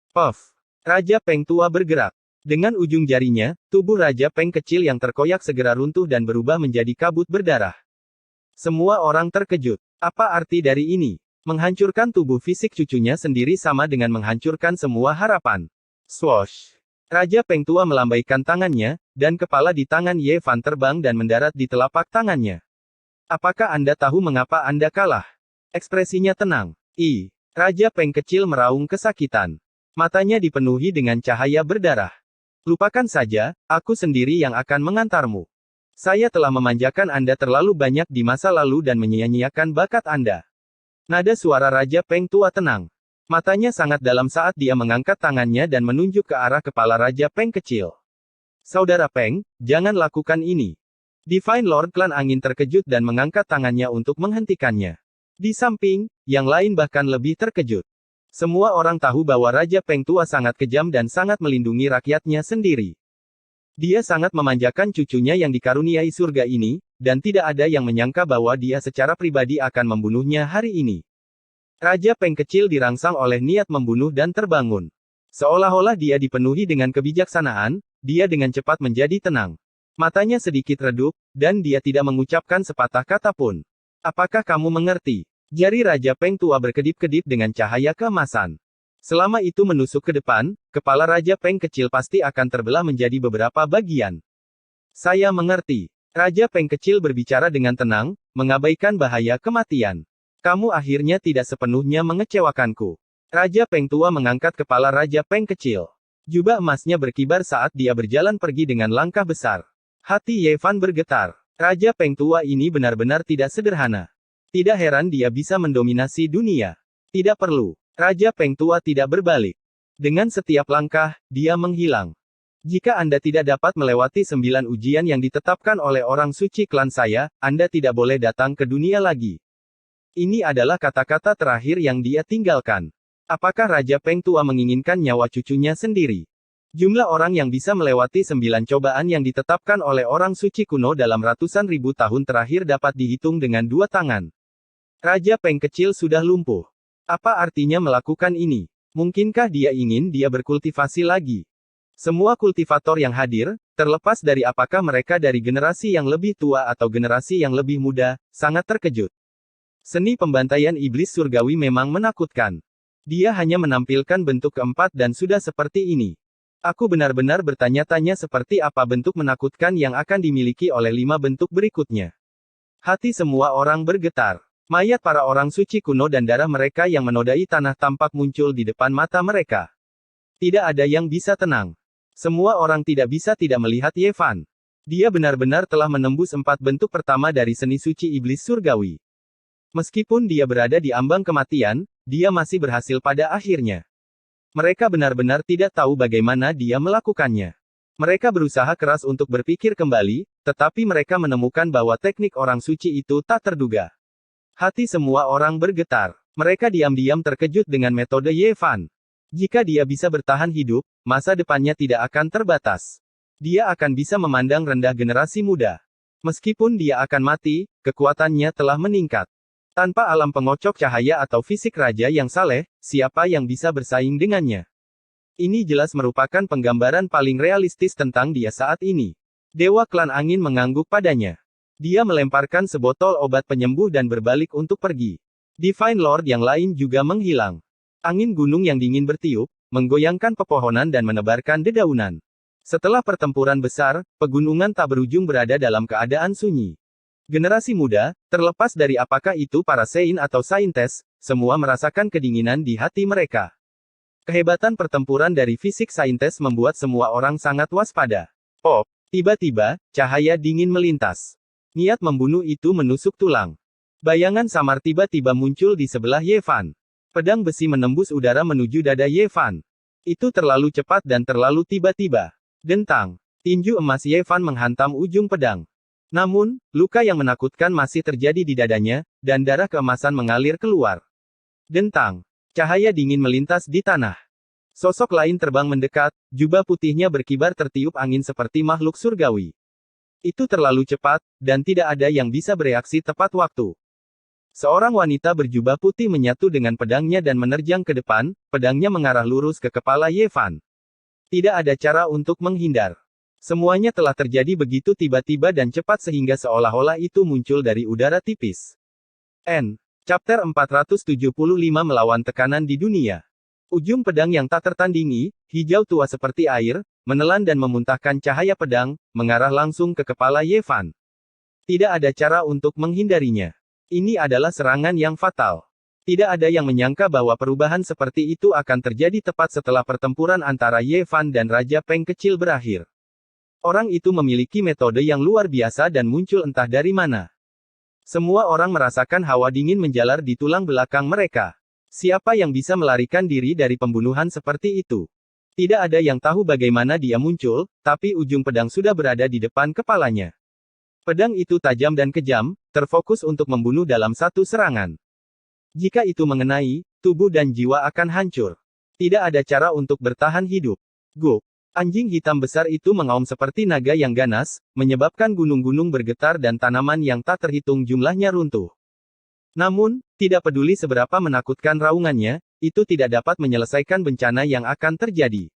Puff! Raja Peng tua bergerak. Dengan ujung jarinya, tubuh Raja Peng kecil yang terkoyak segera runtuh dan berubah menjadi kabut berdarah. Semua orang terkejut. Apa arti dari ini? Menghancurkan tubuh fisik cucunya sendiri sama dengan menghancurkan semua harapan. Swoosh! Raja Peng tua melambaikan tangannya, dan kepala di tangan Ye Fan terbang dan mendarat di telapak tangannya. Apakah Anda tahu mengapa Anda kalah? Ekspresinya tenang. Raja Peng kecil meraung kesakitan. Matanya dipenuhi dengan cahaya berdarah. Lupakan saja, aku sendiri yang akan mengantarmu. Saya telah memanjakan Anda terlalu banyak di masa lalu dan menyia-nyiakan bakat Anda. Nada suara Raja Peng tua tenang. Matanya sangat dalam saat dia mengangkat tangannya dan menunjuk ke arah kepala Raja Peng kecil. Saudara Peng, jangan lakukan ini. Divine Lord Klan Angin terkejut dan mengangkat tangannya untuk menghentikannya. Di samping, yang lain bahkan lebih terkejut. Semua orang tahu bahwa Raja Peng tua sangat kejam dan sangat melindungi rakyatnya sendiri. Dia sangat memanjakan cucunya yang dikaruniai surga ini, dan tidak ada yang menyangka bahwa dia secara pribadi akan membunuhnya hari ini. Raja Peng kecil dirangsang oleh niat membunuh dan terbangun. Seolah-olah dia dipenuhi dengan kebijaksanaan, dia dengan cepat menjadi tenang. Matanya sedikit redup, dan dia tidak mengucapkan sepatah kata pun. Apakah kamu mengerti? Jari Raja Peng tua berkedip-kedip dengan cahaya keemasan. Selama itu menusuk ke depan, kepala Raja Peng kecil pasti akan terbelah menjadi beberapa bagian. Saya mengerti. Raja Peng kecil berbicara dengan tenang, mengabaikan bahaya kematian. Kamu akhirnya tidak sepenuhnya mengecewakanku. Raja Peng tua mengangkat kepala Raja Peng kecil. Jubah emasnya berkibar saat dia berjalan pergi dengan langkah besar. Hati Ye Fan bergetar. Raja Peng tua ini benar-benar tidak sederhana. Tidak heran dia bisa mendominasi dunia. Tidak perlu. Raja Peng tua tidak berbalik. Dengan setiap langkah, dia menghilang. Jika Anda tidak dapat melewati 9 ujian yang ditetapkan oleh orang suci klan saya, Anda tidak boleh datang ke dunia lagi. Ini adalah kata-kata terakhir yang dia tinggalkan. Apakah Raja Peng tua menginginkan nyawa cucunya sendiri? Jumlah orang yang bisa melewati 9 cobaan yang ditetapkan oleh orang suci kuno dalam ratusan ribu tahun terakhir dapat dihitung dengan 2 tangan. Raja Peng kecil sudah lumpuh. Apa artinya melakukan ini? Mungkinkah dia ingin dia berkultivasi lagi? Semua kultivator yang hadir, Terlepas dari apakah mereka dari generasi yang lebih tua atau generasi yang lebih muda, sangat terkejut. Seni pembantaian iblis surgawi memang menakutkan. Dia hanya menampilkan bentuk keempat dan sudah seperti ini. Aku benar-benar bertanya-tanya seperti apa bentuk menakutkan yang akan dimiliki oleh 5 bentuk berikutnya. Hati semua orang bergetar. Mayat para orang suci kuno dan darah mereka yang menodai tanah tampak muncul di depan mata mereka. Tidak ada yang bisa tenang. Semua orang tidak bisa tidak melihat Ye Fan. Dia benar-benar telah menembus 4 bentuk pertama dari seni suci iblis surgawi. Meskipun dia berada di ambang kematian, dia masih berhasil pada akhirnya. Mereka benar-benar tidak tahu bagaimana dia melakukannya. Mereka berusaha keras untuk berpikir kembali, tetapi mereka menemukan bahwa teknik orang suci itu tak terduga. Hati semua orang bergetar. Mereka diam-diam terkejut dengan metode Ye Fan. Jika dia bisa bertahan hidup, masa depannya tidak akan terbatas. Dia akan bisa memandang rendah generasi muda. Meskipun dia akan mati, kekuatannya telah meningkat. Tanpa alam pengocok cahaya atau fisik raja yang saleh, siapa yang bisa bersaing dengannya? Ini jelas merupakan penggambaran paling realistis tentang dia saat ini. Dewa klan angin mengangguk padanya. Dia melemparkan sebotol obat penyembuh dan berbalik untuk pergi. Divine Lord yang lain juga menghilang. Angin gunung yang dingin bertiup, menggoyangkan pepohonan dan menebarkan dedaunan. Setelah pertempuran besar, pegunungan tak berujung berada dalam keadaan sunyi. Generasi muda, terlepas dari apakah itu para Sein atau Saintes, semua merasakan kedinginan di hati mereka. Kehebatan pertempuran dari fisik Saintes membuat semua orang sangat waspada. Pop! Tiba-tiba, cahaya dingin melintas. Niat membunuh itu menusuk tulang. Bayangan samar tiba-tiba muncul di sebelah Ye Fan. Pedang besi menembus udara menuju dada Ye Fan. Itu terlalu cepat dan terlalu tiba-tiba. Dentang. Tinju emas Ye Fan menghantam ujung pedang. Namun, luka yang menakutkan masih terjadi di dadanya, dan darah keemasan mengalir keluar. Dentang. Cahaya dingin melintas di tanah. Sosok lain terbang mendekat, jubah putihnya berkibar tertiup angin seperti makhluk surgawi. Itu terlalu cepat, dan tidak ada yang bisa bereaksi tepat waktu. Seorang wanita berjubah putih menyatu dengan pedangnya dan menerjang ke depan, pedangnya mengarah lurus ke kepala Ye Fan. Tidak ada cara untuk menghindar. Semuanya telah terjadi begitu tiba-tiba dan cepat sehingga seolah-olah itu muncul dari udara tipis. Chapter 475 melawan tekanan di dunia. Ujung pedang yang tak tertandingi, hijau tua seperti air, menelan dan memuntahkan cahaya pedang, mengarah langsung ke kepala Ye Fan. Tidak ada cara untuk menghindarinya. Ini adalah serangan yang fatal. Tidak ada yang menyangka bahwa perubahan seperti itu akan terjadi tepat setelah pertempuran antara Ye Fan dan Raja Peng kecil berakhir. Orang itu memiliki metode yang luar biasa dan muncul entah dari mana. Semua orang merasakan hawa dingin menjalar di tulang belakang mereka. Siapa yang bisa melarikan diri dari pembunuhan seperti itu? Tidak ada yang tahu bagaimana dia muncul, tapi ujung pedang sudah berada di depan kepalanya. Pedang itu tajam dan kejam, terfokus untuk membunuh dalam satu serangan. Jika itu mengenai, tubuh dan jiwa akan hancur. Tidak ada cara untuk bertahan hidup. Go! Anjing hitam besar itu mengaum seperti naga yang ganas, menyebabkan gunung-gunung bergetar dan tanaman yang tak terhitung jumlahnya runtuh. Namun, tidak peduli seberapa menakutkan raungannya, itu tidak dapat menyelesaikan bencana yang akan terjadi.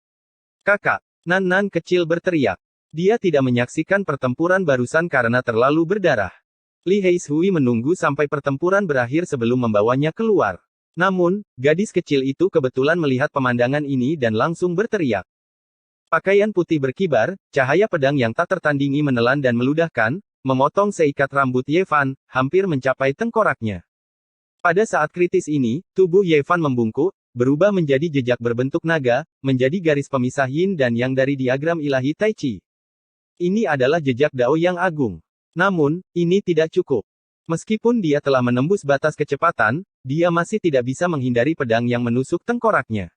Kakak! Nan-nan kecil berteriak. Dia tidak menyaksikan pertempuran barusan karena terlalu berdarah. Li Heishui menunggu sampai pertempuran berakhir sebelum membawanya keluar. Namun, gadis kecil itu kebetulan melihat pemandangan ini dan langsung berteriak. Pakaian putih berkibar, cahaya pedang yang tak tertandingi menelan dan meludahkan, memotong seikat rambut Ye Fan, hampir mencapai tengkoraknya. Pada saat kritis ini, tubuh Ye Fan membungkuk, berubah menjadi jejak berbentuk naga, menjadi garis pemisah yin dan yang dari diagram ilahi Tai Chi. Ini adalah jejak Dao yang agung. Namun, ini tidak cukup. Meskipun dia telah menembus batas kecepatan, dia masih tidak bisa menghindari pedang yang menusuk tengkoraknya.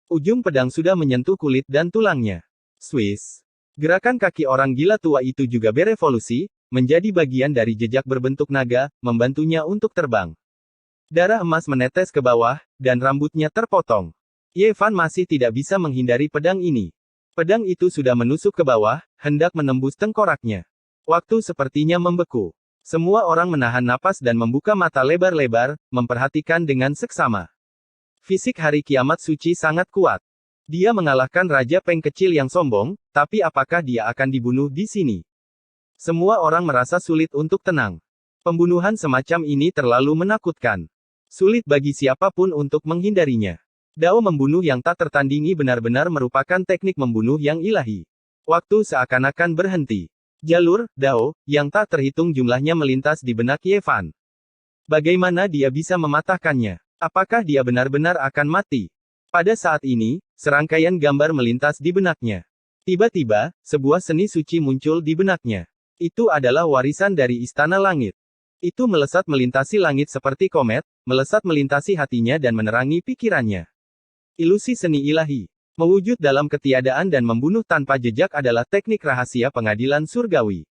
Ujung pedang sudah menyentuh kulit dan tulangnya. Swiss. Gerakan kaki orang gila tua itu juga berevolusi, menjadi bagian dari jejak berbentuk naga, membantunya untuk terbang. Darah emas menetes ke bawah, dan rambutnya terpotong. Ye Fan masih tidak bisa menghindari pedang ini. Pedang itu sudah menusuk ke bawah, hendak menembus tengkoraknya. Waktu sepertinya membeku. Semua orang menahan napas dan membuka mata lebar-lebar, memperhatikan dengan seksama. Fisik hari kiamat suci sangat kuat. Dia mengalahkan Raja Peng kecil yang sombong, tapi apakah dia akan dibunuh di sini? Semua orang merasa sulit untuk tenang. Pembunuhan semacam ini terlalu menakutkan. Sulit bagi siapapun untuk menghindarinya. Dao membunuh yang tak tertandingi benar-benar merupakan teknik membunuh yang ilahi. Waktu seakan-akan berhenti. Jalur, Dao, yang tak terhitung jumlahnya melintas di benak Ye Fan. Bagaimana dia bisa mematahkannya? Apakah dia benar-benar akan mati? Pada saat ini, serangkaian gambar melintas di benaknya. Tiba-tiba, sebuah seni suci muncul di benaknya. Itu adalah warisan dari Istana Langit. Itu melesat melintasi langit seperti komet, melesat melintasi hatinya dan menerangi pikirannya. Ilusi seni ilahi. Mewujud dalam ketiadaan dan membunuh tanpa jejak adalah teknik rahasia pengadilan surgawi.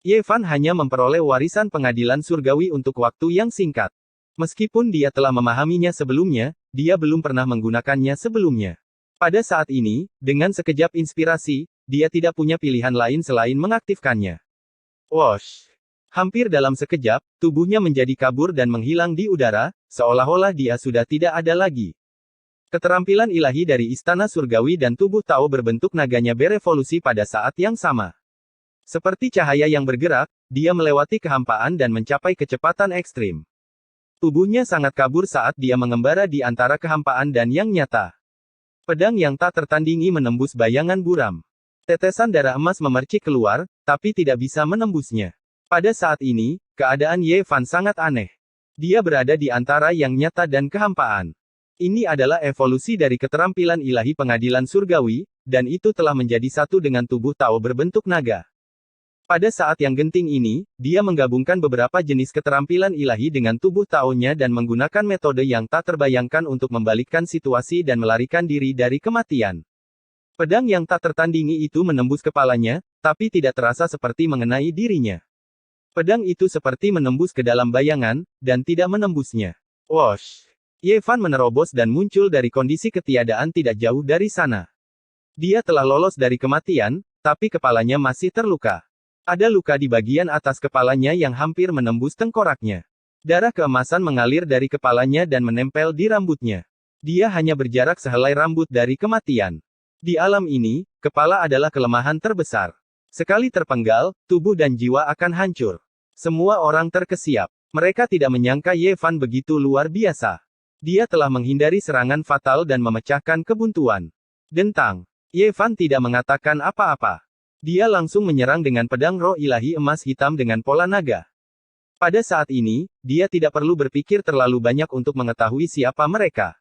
Ye Fan hanya memperoleh warisan pengadilan surgawi untuk waktu yang singkat. Meskipun dia telah memahaminya sebelumnya, dia belum pernah menggunakannya sebelumnya. Pada saat ini, dengan sekejap inspirasi, dia tidak punya pilihan lain selain mengaktifkannya. Wosh! Hampir dalam sekejap, tubuhnya menjadi kabur dan menghilang di udara, seolah-olah dia sudah tidak ada lagi. Keterampilan ilahi dari Istana Surgawi dan tubuh Tao berbentuk naganya berevolusi pada saat yang sama. Seperti cahaya yang bergerak, dia melewati kehampaan dan mencapai kecepatan ekstrim. Tubuhnya sangat kabur saat dia mengembara di antara kehampaan dan yang nyata. Pedang yang tak tertandingi menembus bayangan buram. Tetesan darah emas memercik keluar, tapi tidak bisa menembusnya. Pada saat ini, keadaan Ye Fan sangat aneh. Dia berada di antara yang nyata dan kehampaan. Ini adalah evolusi dari keterampilan ilahi pengadilan surgawi, dan itu telah menjadi satu dengan tubuh Tao berbentuk naga. Pada saat yang genting ini, dia menggabungkan beberapa jenis keterampilan ilahi dengan tubuh Tao-nya dan menggunakan metode yang tak terbayangkan untuk membalikkan situasi dan melarikan diri dari kematian. Pedang yang tak tertandingi itu menembus kepalanya, tapi tidak terasa seperti mengenai dirinya. Pedang itu seperti menembus ke dalam bayangan, dan tidak menembusnya. Wosh! Ye Fan menerobos dan muncul dari kondisi ketiadaan tidak jauh dari sana. Dia telah lolos dari kematian, tapi kepalanya masih terluka. Ada luka di bagian atas kepalanya yang hampir menembus tengkoraknya. Darah keemasan mengalir dari kepalanya dan menempel di rambutnya. Dia hanya berjarak sehelai rambut dari kematian. Di alam ini, kepala adalah kelemahan terbesar. Sekali terpenggal, tubuh dan jiwa akan hancur. Semua orang terkesiap. Mereka tidak menyangka Ye Fan begitu luar biasa. Dia telah menghindari serangan fatal dan memecahkan kebuntuan. Dentang. Ye Fan tidak mengatakan apa-apa. Dia langsung menyerang dengan pedang roh ilahi emas hitam dengan pola naga. Pada saat ini, dia tidak perlu berpikir terlalu banyak untuk mengetahui siapa mereka.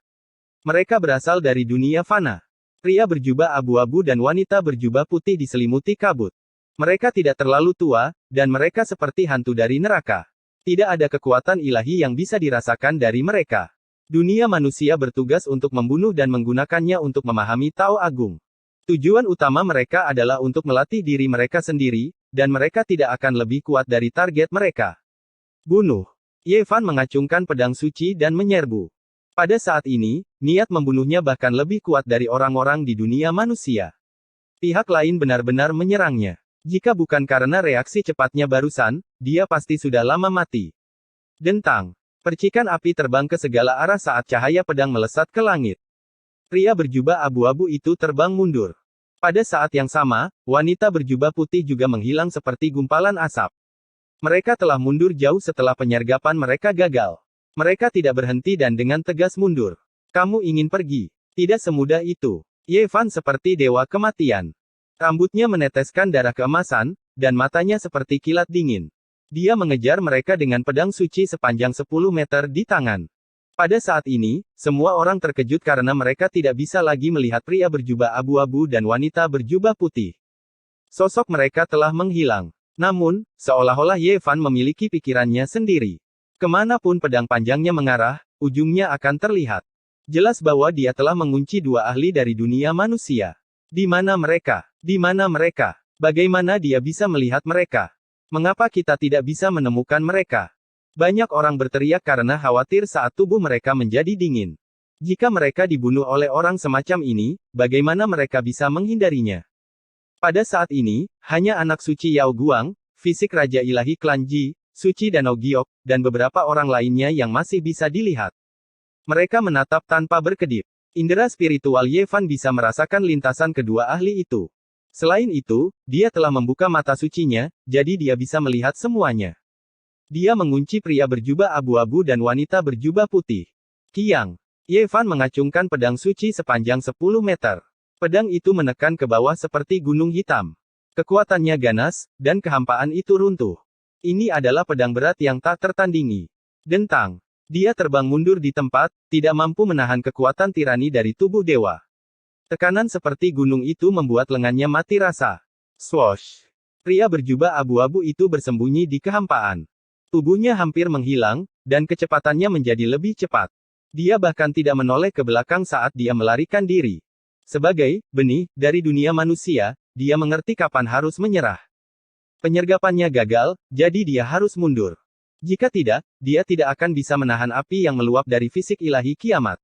Mereka berasal dari dunia fana. Pria berjubah abu-abu dan wanita berjubah putih diselimuti kabut. Mereka tidak terlalu tua, dan mereka seperti hantu dari neraka. Tidak ada kekuatan ilahi yang bisa dirasakan dari mereka. Dunia manusia bertugas untuk membunuh dan menggunakannya untuk memahami Tao Agung. Tujuan utama mereka adalah untuk melatih diri mereka sendiri, dan mereka tidak akan lebih kuat dari target mereka. Bunuh. Ye Fan mengacungkan pedang suci dan menyerbu. Pada saat ini, niat membunuhnya bahkan lebih kuat dari orang-orang di dunia manusia. Pihak lain benar-benar menyerangnya. Jika bukan karena reaksi cepatnya barusan, dia pasti sudah lama mati. Dentang. Percikan api terbang ke segala arah saat cahaya pedang melesat ke langit. Pria berjubah abu-abu itu terbang mundur. Pada saat yang sama, wanita berjubah putih juga menghilang seperti gumpalan asap. Mereka telah mundur jauh setelah penyergapan mereka gagal. Mereka tidak berhenti dan dengan tegas mundur. Kamu ingin pergi? Tidak semudah itu. Ye Fan seperti dewa kematian. Rambutnya meneteskan darah keemasan, dan matanya seperti kilat dingin. Dia mengejar mereka dengan pedang suci sepanjang 10 meter di tangan. Pada saat ini, semua orang terkejut karena mereka tidak bisa lagi melihat pria berjubah abu-abu dan wanita berjubah putih. Sosok mereka telah menghilang. Namun, seolah-olah Ye Fan memiliki pikirannya sendiri. Kemanapun pedang panjangnya mengarah, ujungnya akan terlihat. Jelas bahwa dia telah mengunci dua ahli dari dunia manusia. Di mana mereka? Di mana mereka? Bagaimana dia bisa melihat mereka? Mengapa kita tidak bisa menemukan mereka? Banyak orang berteriak karena khawatir saat tubuh mereka menjadi dingin. Jika mereka dibunuh oleh orang semacam ini, bagaimana mereka bisa menghindarinya? Pada saat ini, hanya anak suci Yao Guang, fisik Raja Ilahi Klan Ji, Suci Danau Giok, dan beberapa orang lainnya yang masih bisa dilihat. Mereka menatap tanpa berkedip. Indera spiritual Ye Fan bisa merasakan lintasan kedua ahli itu. Selain itu, dia telah membuka mata sucinya, jadi dia bisa melihat semuanya. Dia mengunci pria berjubah abu-abu dan wanita berjubah putih. Kiang. Ye Fan mengacungkan pedang suci sepanjang 10 meter. Pedang itu menekan ke bawah seperti gunung hitam. Kekuatannya ganas, dan kehampaan itu runtuh. Ini adalah pedang berat yang tak tertandingi. Dentang. Dia terbang mundur di tempat, tidak mampu menahan kekuatan tirani dari tubuh dewa. Tekanan seperti gunung itu membuat lengannya mati rasa. Swoosh! Pria berjubah abu-abu itu bersembunyi di kehampaan. Tubuhnya hampir menghilang, dan kecepatannya menjadi lebih cepat. Dia bahkan tidak menoleh ke belakang saat dia melarikan diri. Sebagai benih dari dunia manusia, dia mengerti kapan harus menyerah. Penyergapannya gagal, jadi dia harus mundur. Jika tidak, dia tidak akan bisa menahan api yang meluap dari fisik ilahi kiamat.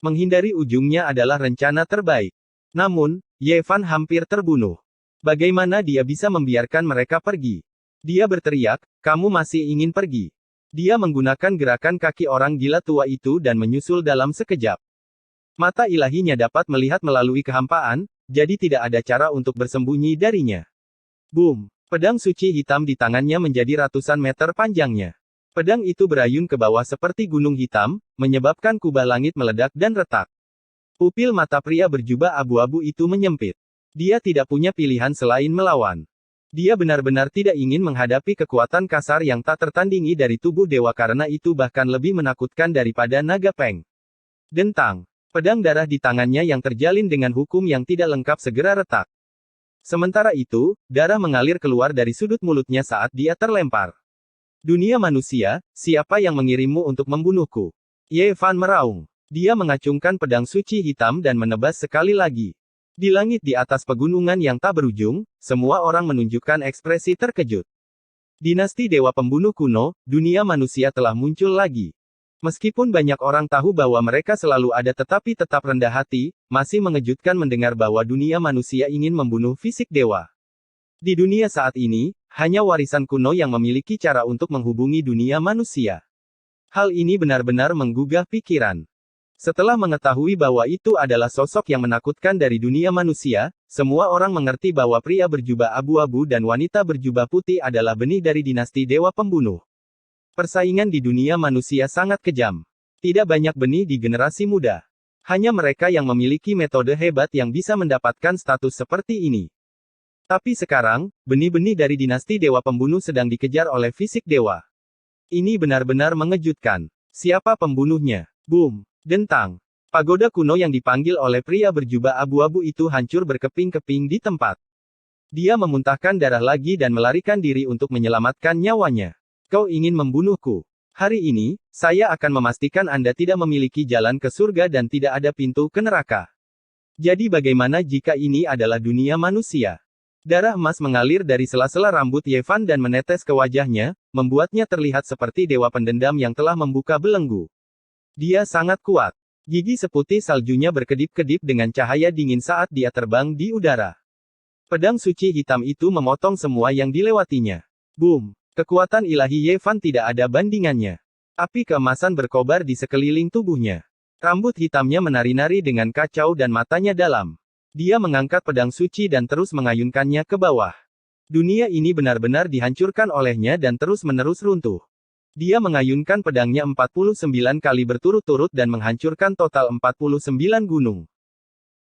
Menghindari ujungnya adalah rencana terbaik. Namun, Ye Fan hampir terbunuh. Bagaimana dia bisa membiarkan mereka pergi? Dia berteriak, "Kamu masih ingin pergi?" Dia menggunakan gerakan kaki orang gila tua itu dan menyusul dalam sekejap. Mata ilahinya dapat melihat melalui kehampaan, jadi tidak ada cara untuk bersembunyi darinya. Boom! Pedang suci hitam di tangannya menjadi ratusan meter panjangnya. Pedang itu berayun ke bawah seperti gunung hitam, menyebabkan kubah langit meledak dan retak. Pupil mata pria berjubah abu-abu itu menyempit. Dia tidak punya pilihan selain melawan. Dia benar-benar tidak ingin menghadapi kekuatan kasar yang tak tertandingi dari tubuh dewa karena itu bahkan lebih menakutkan daripada naga Peng. Dentang. Pedang darah di tangannya yang terjalin dengan hukum yang tidak lengkap segera retak. Sementara itu, darah mengalir keluar dari sudut mulutnya saat dia terlempar. Dunia manusia, siapa yang mengirimmu untuk membunuhku? Ye Fan meraung. Dia mengacungkan pedang suci hitam dan menebas sekali lagi. Di langit di atas pegunungan yang tak berujung, semua orang menunjukkan ekspresi terkejut. Dinasti Dewa Pembunuh kuno, dunia manusia telah muncul lagi. Meskipun banyak orang tahu bahwa mereka selalu ada tetapi tetap rendah hati, masih mengejutkan mendengar bahwa dunia manusia ingin membunuh fisik dewa. Di dunia saat ini, hanya warisan kuno yang memiliki cara untuk menghubungi dunia manusia. Hal ini benar-benar menggugah pikiran. Setelah mengetahui bahwa itu adalah sosok yang menakutkan dari dunia manusia, semua orang mengerti bahwa pria berjubah abu-abu dan wanita berjubah putih adalah benih dari dinasti Dewa Pembunuh. Persaingan di dunia manusia sangat kejam. Tidak banyak benih di generasi muda. Hanya mereka yang memiliki metode hebat yang bisa mendapatkan status seperti ini. Tapi sekarang, benih-benih dari dinasti Dewa Pembunuh sedang dikejar oleh fisik dewa. Ini benar-benar mengejutkan. Siapa pembunuhnya? Boom! Dentang. Pagoda kuno yang dipanggil oleh pria berjubah abu-abu itu hancur berkeping-keping di tempat. Dia memuntahkan darah lagi dan melarikan diri untuk menyelamatkan nyawanya. Kau ingin membunuhku. Hari ini, saya akan memastikan Anda tidak memiliki jalan ke surga dan tidak ada pintu ke neraka. Jadi bagaimana jika ini adalah dunia manusia? Darah emas mengalir dari sela-sela rambut Ye Fan dan menetes ke wajahnya, membuatnya terlihat seperti dewa pendendam yang telah membuka belenggu. Dia sangat kuat. Gigi seputih saljunya berkedip-kedip dengan cahaya dingin saat dia terbang di udara. Pedang suci hitam itu memotong semua yang dilewatinya. Boom! Kekuatan ilahi Ye Fan tidak ada bandingannya. Api keemasan berkobar di sekeliling tubuhnya. Rambut hitamnya menari-nari dengan kacau dan matanya dalam. Dia mengangkat pedang suci dan terus mengayunkannya ke bawah. Dunia ini benar-benar dihancurkan olehnya dan terus-menerus runtuh. Dia mengayunkan pedangnya 49 kali berturut-turut dan menghancurkan total 49 gunung.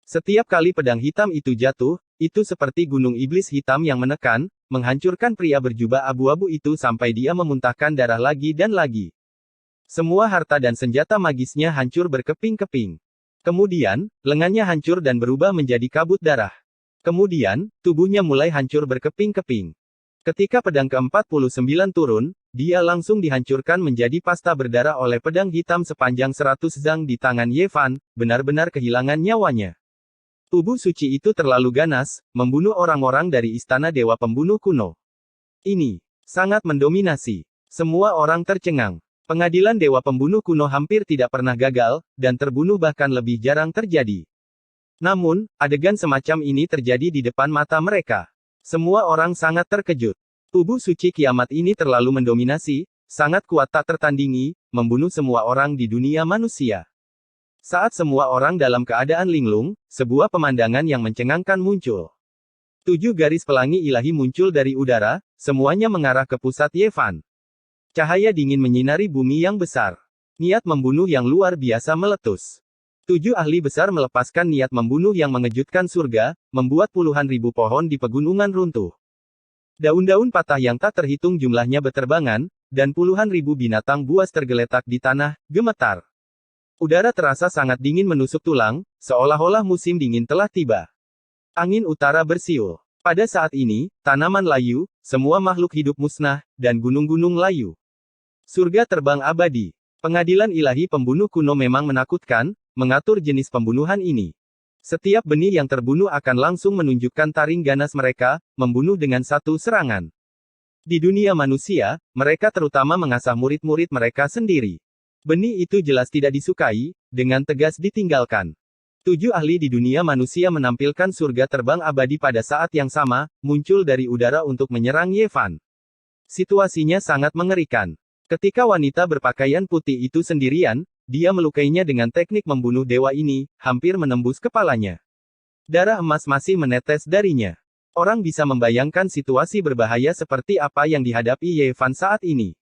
Setiap kali pedang hitam itu jatuh, itu seperti gunung iblis hitam yang menekan, menghancurkan pria berjubah abu-abu itu sampai dia memuntahkan darah lagi dan lagi. Semua harta dan senjata magisnya hancur berkeping-keping. Kemudian, lengannya hancur dan berubah menjadi kabut darah. Kemudian, tubuhnya mulai hancur berkeping-keping. Ketika pedang ke-49 turun, dia langsung dihancurkan menjadi pasta berdarah oleh pedang hitam sepanjang 100 zang di tangan Ye Fan, benar-benar kehilangan nyawanya. Tubuh suci itu terlalu ganas, membunuh orang-orang dari istana Dewa Pembunuh kuno. Ini sangat mendominasi. Semua orang tercengang. Pengadilan Dewa Pembunuh kuno hampir tidak pernah gagal, dan terbunuh bahkan lebih jarang terjadi. Namun, adegan semacam ini terjadi di depan mata mereka. Semua orang sangat terkejut. Tubuh suci kiamat ini terlalu mendominasi, sangat kuat tak tertandingi, membunuh semua orang di dunia manusia. Saat semua orang dalam keadaan linglung, sebuah pemandangan yang mencengangkan muncul. 7 garis pelangi ilahi muncul dari udara, semuanya mengarah ke pusat Yevan. Cahaya dingin menyinari bumi yang besar. Niat membunuh yang luar biasa meletus. 7 ahli besar melepaskan niat membunuh yang mengejutkan surga, membuat puluhan ribu pohon di pegunungan runtuh. Daun-daun patah yang tak terhitung jumlahnya beterbangan, dan puluhan ribu binatang buas tergeletak di tanah, gemetar. Udara terasa sangat dingin menusuk tulang, seolah-olah musim dingin telah tiba. Angin utara bersiul. Pada saat ini, tanaman layu, semua makhluk hidup musnah, dan gunung-gunung layu. Surga terbang abadi. Pengadilan ilahi pembunuh kuno memang menakutkan, mengatur jenis pembunuhan ini. Setiap benih yang terbunuh akan langsung menunjukkan taring ganas mereka, membunuh dengan satu serangan. Di dunia manusia, mereka terutama mengasah murid-murid mereka sendiri. Benih itu jelas tidak disukai, dengan tegas ditinggalkan. 7 ahli di dunia manusia menampilkan surga terbang abadi pada saat yang sama, muncul dari udara untuk menyerang Yevan. Situasinya sangat mengerikan. Ketika wanita berpakaian putih itu sendirian, dia melukainya dengan teknik membunuh dewa ini, hampir menembus kepalanya. Darah emas masih menetes darinya. Orang bisa membayangkan situasi berbahaya seperti apa yang dihadapi Yevan saat ini.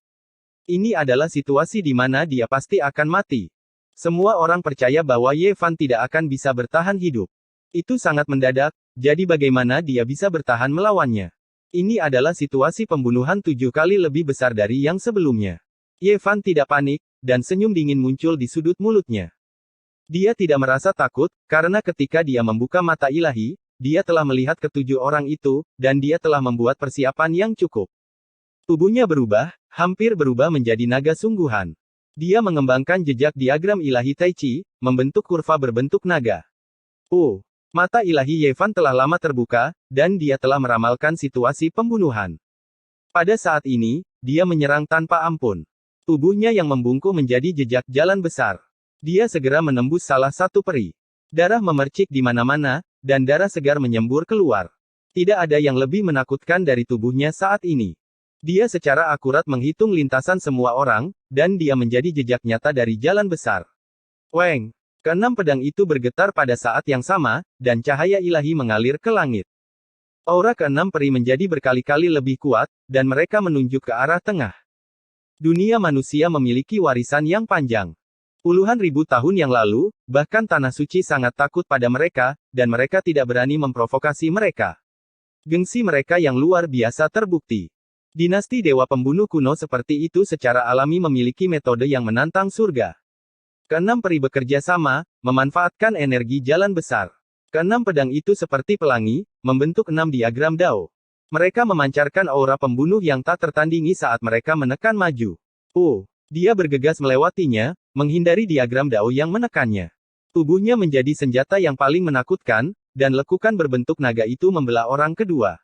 Ini adalah situasi di mana dia pasti akan mati. Semua orang percaya bahwa Yevan tidak akan bisa bertahan hidup. Itu sangat mendadak, jadi bagaimana dia bisa bertahan melawannya? Ini adalah situasi pembunuhan 7 kali lebih besar dari yang sebelumnya. Yevan tidak panik, dan senyum dingin muncul di sudut mulutnya. Dia tidak merasa takut, karena ketika dia membuka mata ilahi, dia telah melihat ketujuh orang itu, dan dia telah membuat persiapan yang cukup. Tubuhnya berubah, hampir berubah menjadi naga sungguhan. Dia mengembangkan jejak diagram ilahi Tai Chi, membentuk kurva berbentuk naga. Mata ilahi Yevan telah lama terbuka, dan dia telah meramalkan situasi pembunuhan. Pada saat ini, dia menyerang tanpa ampun. Tubuhnya yang membungkuk menjadi jejak jalan besar. Dia segera menembus salah satu peri. Darah memercik di mana-mana, dan darah segar menyembur keluar. Tidak ada yang lebih menakutkan dari tubuhnya saat ini. Dia secara akurat menghitung lintasan semua orang, dan dia menjadi jejak nyata dari jalan besar. Weng! Keenam pedang itu bergetar pada saat yang sama, dan cahaya ilahi mengalir ke langit. Aura keenam peri menjadi berkali-kali lebih kuat, dan mereka menunjuk ke arah tengah. Dunia manusia memiliki warisan yang panjang. Puluhan ribu tahun yang lalu, bahkan Tanah Suci sangat takut pada mereka, dan mereka tidak berani memprovokasi mereka. Gengsi mereka yang luar biasa terbukti. Dinasti Dewa Pembunuh kuno seperti itu secara alami memiliki metode yang menantang surga. Keenam peri bekerja sama, memanfaatkan energi jalan besar. Keenam pedang itu seperti pelangi, membentuk 6 diagram Dao. Mereka memancarkan aura pembunuh yang tak tertandingi saat mereka menekan maju. Dia bergegas melewatinya, menghindari diagram Dao yang menekannya. Tubuhnya menjadi senjata yang paling menakutkan, dan lekukan berbentuk naga itu membelah orang kedua.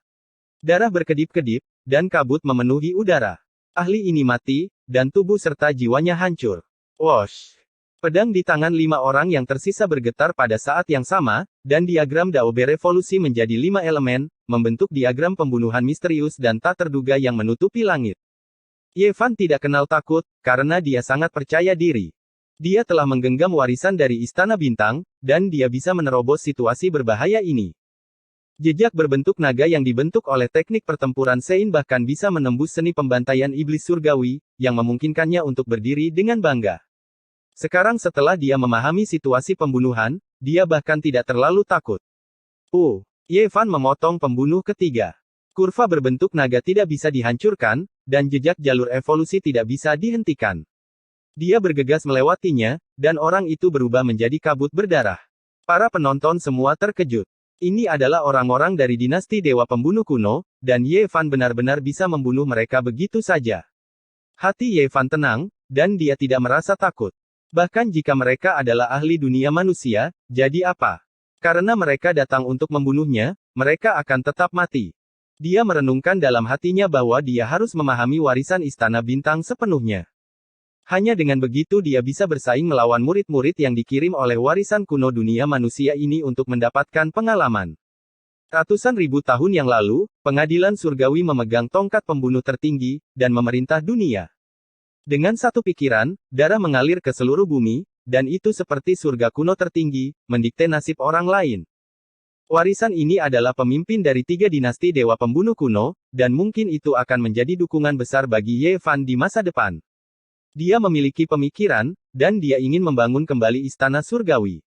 Darah berkedip-kedip, dan kabut memenuhi udara. Ahli ini mati, dan tubuh serta jiwanya hancur. Wosh! Pedang di tangan 5 orang yang tersisa bergetar pada saat yang sama, dan diagram Dao berevolusi menjadi 5 elemen, membentuk diagram pembunuhan misterius dan tak terduga yang menutupi langit. Yevan tidak kenal takut, karena dia sangat percaya diri. Dia telah menggenggam warisan dari Istana Bintang, dan dia bisa menerobos situasi berbahaya ini. Jejak berbentuk naga yang dibentuk oleh teknik pertempuran Sein bahkan bisa menembus seni pembantaian iblis surgawi, yang memungkinkannya untuk berdiri dengan bangga. Sekarang setelah dia memahami situasi pembunuhan, dia bahkan tidak terlalu takut. Yevan memotong pembunuh ketiga. Kurva berbentuk naga tidak bisa dihancurkan, dan jejak jalur evolusi tidak bisa dihentikan. Dia bergegas melewatinya, dan orang itu berubah menjadi kabut berdarah. Para penonton semua terkejut. Ini adalah orang-orang dari dinasti Dewa Pembunuh kuno, dan Yevan benar-benar bisa membunuh mereka begitu saja. Hati Yevan tenang, dan dia tidak merasa takut. Bahkan jika mereka adalah ahli dunia manusia, jadi apa? Karena mereka datang untuk membunuhnya, mereka akan tetap mati. Dia merenungkan dalam hatinya bahwa dia harus memahami warisan Istana Bintang sepenuhnya. Hanya dengan begitu dia bisa bersaing melawan murid-murid yang dikirim oleh warisan kuno dunia manusia ini untuk mendapatkan pengalaman. Ratusan ribu tahun yang lalu, pengadilan surgawi memegang tongkat pembunuh tertinggi, dan memerintah dunia. Dengan satu pikiran, darah mengalir ke seluruh bumi, dan itu seperti surga kuno tertinggi, mendikte nasib orang lain. Warisan ini adalah pemimpin dari 3 dinasti dewa pembunuh kuno, dan mungkin itu akan menjadi dukungan besar bagi Ye Fan di masa depan. Dia memiliki pemikiran, dan dia ingin membangun kembali istana surgawi.